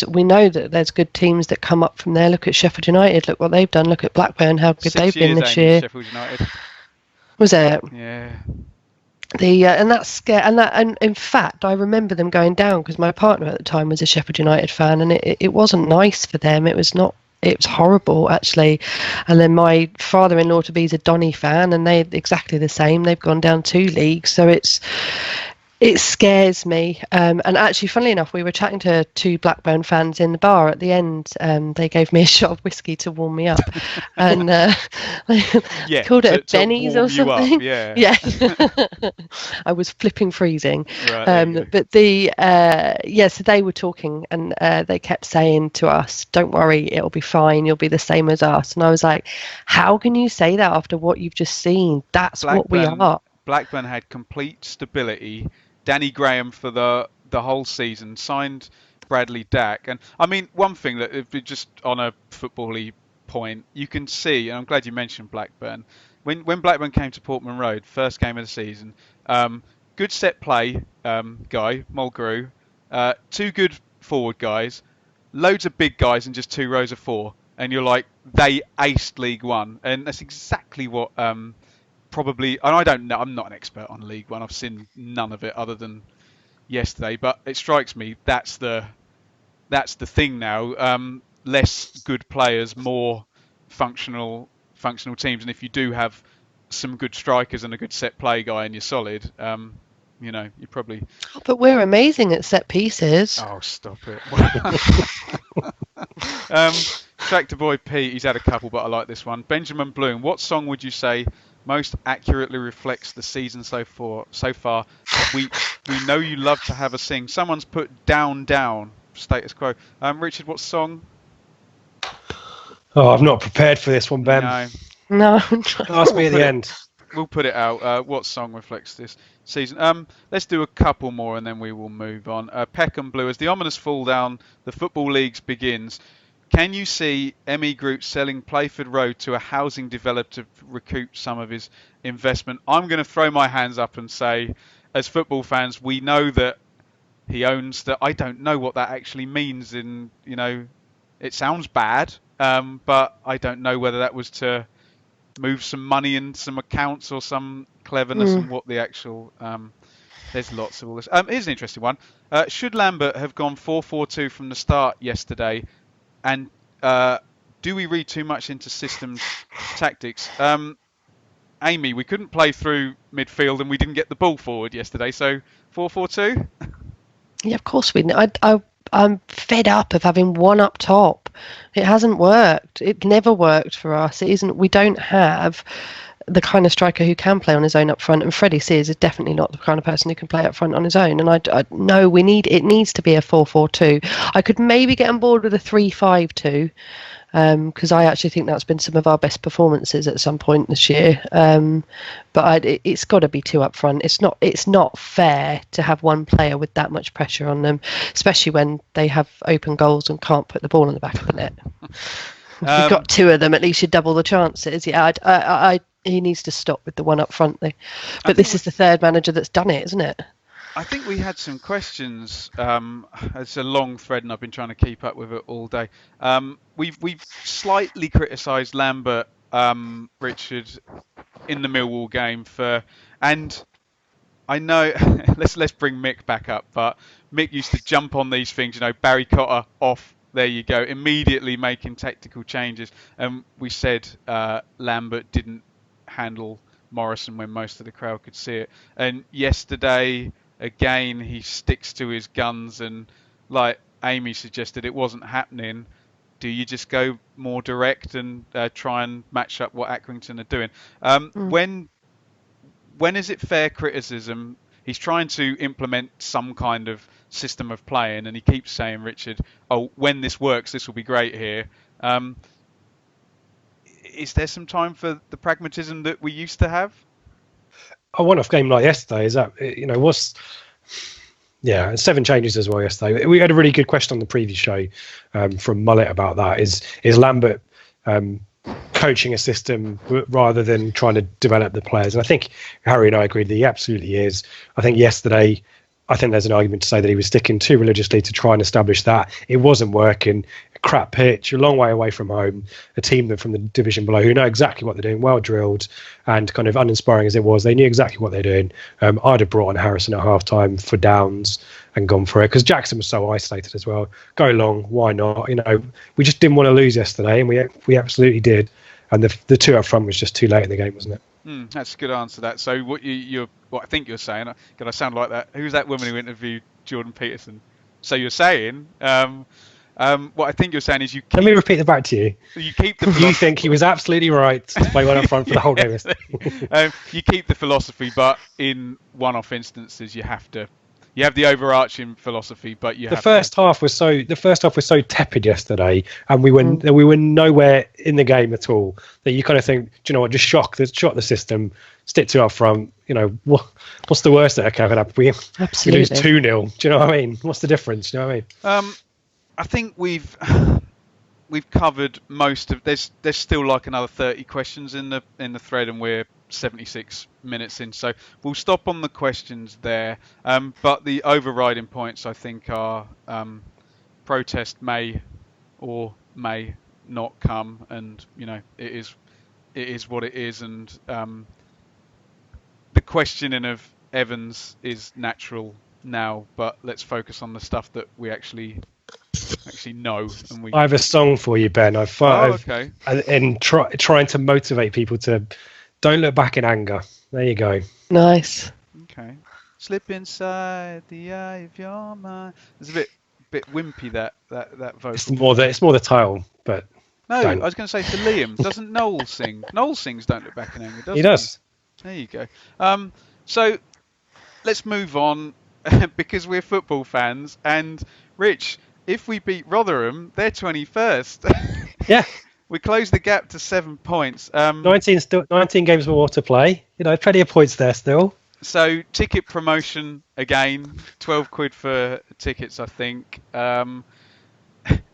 We know that there's good teams that come up from there. Look at Sheffield United. Look what they've done. Look at Blackburn. How good they've been this year. Sheffield United. Was it? Yeah. And that's scary. And in fact, I remember them going down because my partner at the time was a Sheffield United fan, and it wasn't nice for them. It was not. It was horrible, actually. And then my father-in-law to be is a Donny fan, and they're exactly the same. They've gone down 2 leagues, so it scares me. And actually, funnily enough, we were chatting to 2 Blackburn fans in the bar at the end. They gave me a shot of whiskey to warm me up, and called it a Benny's or something. Yeah. I was flipping freezing. Right, but so they were talking, and they kept saying to us, "Don't worry, it'll be fine. You'll be the same as us." And I was like, "How can you say that after what you've just seen? That's what we are." Blackburn had complete stability. Danny Graham for the whole season, signed Bradley Dack. And I mean, one thing that, if just on a football-y point, you can see, and I'm glad you mentioned Blackburn, when Blackburn came to Portman Road, first game of the season, good set play guy, Mulgrew, 2 good forward guys, loads of big guys and just 2 rows of 4. And you're like, they aced League One. And that's exactly what... probably, and I don't know, I'm not an expert on League One, I've seen none of it other than yesterday, but it strikes me that's the thing now. Less good players, more functional teams, and if you do have some good strikers and a good set play guy and you're solid, you probably... But we're amazing at set pieces. Oh, stop it. Tractor Boy Pete, he's had a couple, but I like this one. Benjamin Bloom, what song would you say most accurately reflects the season so far? We know you love to have a sing. Someone's put Down Down, Status Quo. Richard, what song? Oh, I'm not prepared for this one, Ben. No. Ask me at the end. We'll put it out. What song reflects this season? Let's do a couple more and then we will move on. Peckham Blue, as the ominous fall down the Football Leagues begins, can you see ME Group selling Playford Road to a housing developer to recoup some of his investment? I'm going to throw my hands up and say, as football fans, we know that he owns that. I don't know what that actually means. It sounds bad, but I don't know whether that was to move some money in some accounts or some cleverness and what the actual... there's lots of all this. Here's an interesting one. Should Lambert have gone 4-4-2 from the start yesterday? And do we read too much into systems tactics? Amy, we couldn't play through midfield and we didn't get the ball forward yesterday, so 4-4-2? Yeah, of course we. I'm fed up of having one up top. It hasn't worked. It never worked for us. It isn't. We don't have the kind of striker who can play on his own up front, and Freddie Sears is definitely not the kind of person who can play up front on his own. And I know it needs to be a 4-4-2. I could maybe get on board with a 3-5-2 because I actually think that's been some of our best performances at some point this year. But it's got to be 2 up front. It's not fair to have one player with that much pressure on them, especially when they have open goals and can't put the ball in the back of the net. If you've got 2 of them, at least you double the chances. Yeah, he needs to stop with the one up front thing. But this is the 3rd manager that's done it, isn't it? I think we had some questions. It's a long thread, and I've been trying to keep up with it all day. We've slightly criticised Lambert, Richard, in the Millwall game and I know let's bring Mick back up, but Mick used to jump on these things. Barry Cotter off. There you go. Immediately making tactical changes, and we said Lambert didn't handle Morrison when most of the crowd could see it. And yesterday, again, he sticks to his guns, and like Amy suggested, it wasn't happening. Do you just go more direct and try and match up what Accrington are doing? When is it fair criticism? He's trying to implement some kind of system of playing, and he keeps saying, Richard, when this works, this will be great here. Is there some time for the pragmatism that we used to have? A one-off game like yesterday, is that, Yeah, and 7 changes as well yesterday. We had a really good question on the previous show from Mullet about that. Is Lambert coaching a system rather than trying to develop the players? And I think Harry and I agreed that he absolutely is. I think yesterday, I think there's an argument to say that he was sticking too religiously to try and establish that. It wasn't working. A crap pitch, a long way away from home, a team that from the division below who know exactly what they're doing, well drilled, and kind of uninspiring as it was, they knew exactly what they're doing. I'd have brought on Harrison at half-time for Downs and gone for it, because Jackson was so isolated as well. Go long, why not? We just didn't want to lose yesterday, and we absolutely did. And the 2 up front was just too late in the game, wasn't it? That's a good answer. That. So what I think you're saying? Can I sound like that? Who's that woman who interviewed Jordan Peterson? So you're saying, what I think you're saying is Let me repeat that back to you. You keep the. You think he was absolutely right to play one up front for the whole game? You keep the philosophy, but in one-off instances, you have to. You have the overarching philosophy, but the first half was so tepid yesterday, and we were nowhere in the game at all. That you kind of think, do you know what? Just shock the system, stick 2 up front. What's the worst that can happen? We lose 2-0. Do you know what I mean? What's the difference? Do you know what I mean? I think we've covered most of. There's still like another 30 questions in the thread, and we're 76 minutes in, so we'll stop on the questions there. But the overriding points, I think, are protest may or may not come, and it is what it is, and the questioning of Evans is natural now, but let's focus on the stuff that we actually know. And I have a song for you, Ben. Okay. And trying to motivate people to don't look back in anger. There you go. Nice. Okay. Slip inside the eye of your mind. It's a bit wimpy that vocal. It's more the title, but no. I was going to say for Liam. Doesn't Noel sing? Noel sings "Don't Look Back in Anger." Doesn't he? Does. There you go. So let's move on because we're football fans. And Rich, if we beat Rotherham, they're 21st. Yeah. We closed the gap to 7 points. 19 games more to play. Plenty of points there still. So ticket promotion again, 12 quid for tickets, I think.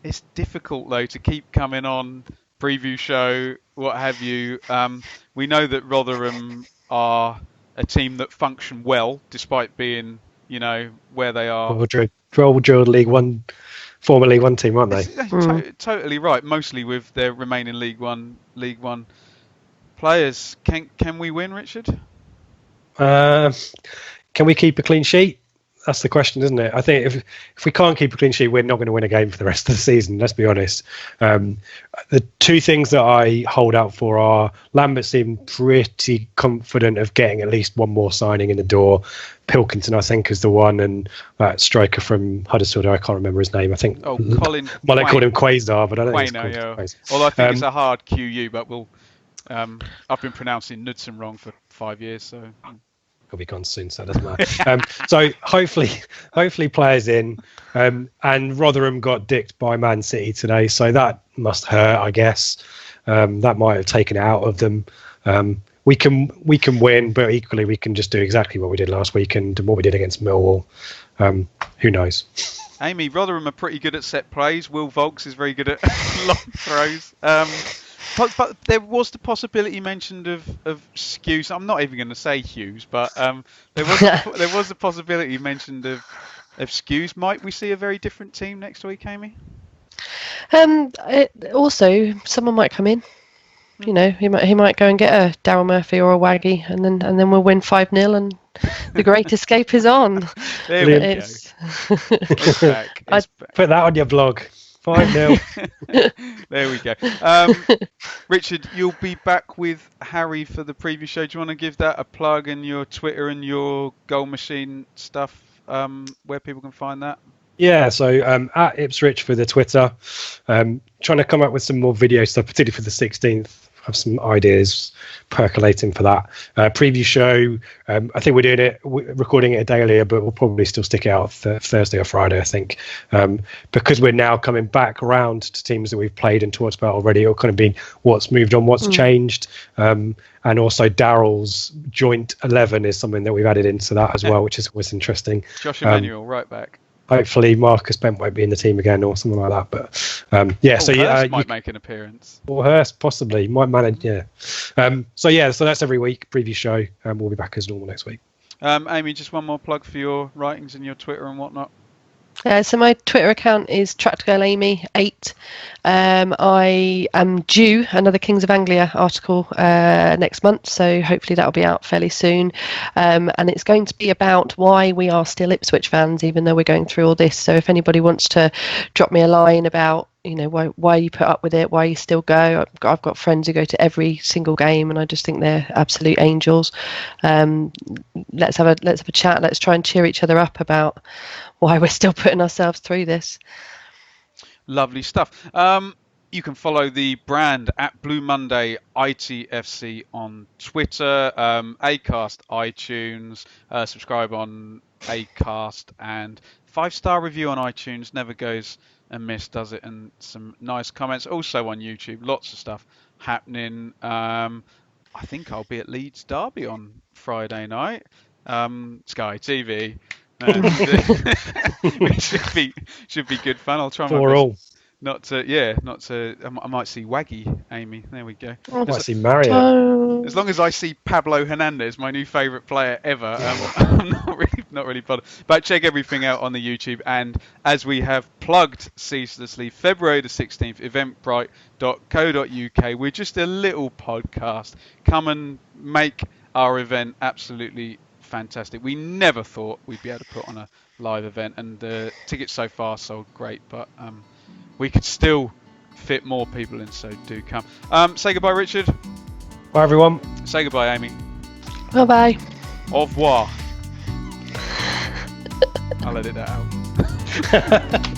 It's difficult though to keep coming on preview show, what have you. We know that Rotherham are a team that function well, despite being, where they are. Well drilled League One. Former League One team, aren't they? Totally right. Mostly with their remaining League One players. Can we win, Richard? Can we keep a clean sheet? That's the question, isn't it? I think if we can't keep a clean sheet, we're not going to win a game for the rest of the season. Let's be honest. The 2 things that I hold out for are Lambert seemed pretty confident of getting at least one more signing in the door. Pilkington, I think, is the one, and that striker from Huddersfield, I can't remember his name. I think Colin. Well, they called him Quasar, but I don't think it's called Quasar. Well, I think it's a hard QU, but I've been pronouncing Knudsen wrong for 5 years, so. He'll be gone soon, so it doesn't matter. So hopefully players in. And Rotherham got dicked by Man City today, so that must hurt, I guess. That might have taken it out of them. We can win, but equally we can just do exactly what we did last weekend and what we did against Millwall. Who knows? Amy, Rotherham are pretty good at set plays. Will Volks is very good at long throws. But there was the possibility mentioned of Skews. I'm not even going to say Hughes, but there was the possibility mentioned of Skews. Might we see a very different team next week, Amy? Also, someone might come in. He might go and get a Daryl Murphy or a Waggy, and then we'll win 5-0, and the Great Escape is on. There we go. It's back. Put that on your blog. 5-0. There we go. Richard, you'll be back with Harry for the preview show. Do you want to give that a plug and your Twitter and your goal machine stuff, where people can find that? Yeah, so at Ipswich for the Twitter. Trying to come up with some more video stuff, particularly for the 16th have some ideas percolating for that. Preview show, I think we're recording it a day earlier, but we'll probably still stick it out Thursday or Friday, I think, because we're now coming back around to teams that we've played and talked about already. It'll kind of be what's moved on, what's changed, and also Daryl's joint 11 is something that we've added into that as well, which is always interesting. Josh Emmanuel, right back. Hopefully Marcus Bent won't be in the team again or something like that. But Hurst might make an appearance. Or Hurst possibly might manage. Yeah. So that's every week preview show, and we'll be back as normal next week. Amy, just one more plug for your writings and your Twitter and whatnot. So my Twitter account is TracticalAmy8. I am due another Kings of Anglia article next month, so hopefully that'll be out fairly soon. And it's going to be about why we are still Ipswich fans, even though we're going through all this. So if anybody wants to drop me a line about, why you put up with it, why you still go. I've got friends who go to every single game, and I just think they're absolute angels. Let's have a chat. Let's try and cheer each other up about why we're still putting ourselves through this. Lovely stuff. You can follow the brand at Blue Monday ITFC on Twitter, Acast, iTunes, subscribe on Acast, and 5-star review on iTunes never goes amiss, does it? And some nice comments also on YouTube. Lots of stuff happening. I think I'll be at Leeds Derby on Friday night. Sky TV. It should be good fun. I'll try my best. I might see Waggy, Amy. There we go. I might see Mario. As long as I see Pablo Hernandez, my new favourite player ever, I'm not really bothered. But check everything out on the YouTube, and as we have plugged ceaselessly, February the 16th, eventbrite.co.uk. We're just a little podcast. Come and make our event absolutely fantastic. We never thought we'd be able to put on a live event, and the tickets so far sold great, but we could still fit more people in, so do come. Say goodbye, Richard. Bye, everyone. Say goodbye, Amy. Bye-bye. Au revoir. I'll edit that out.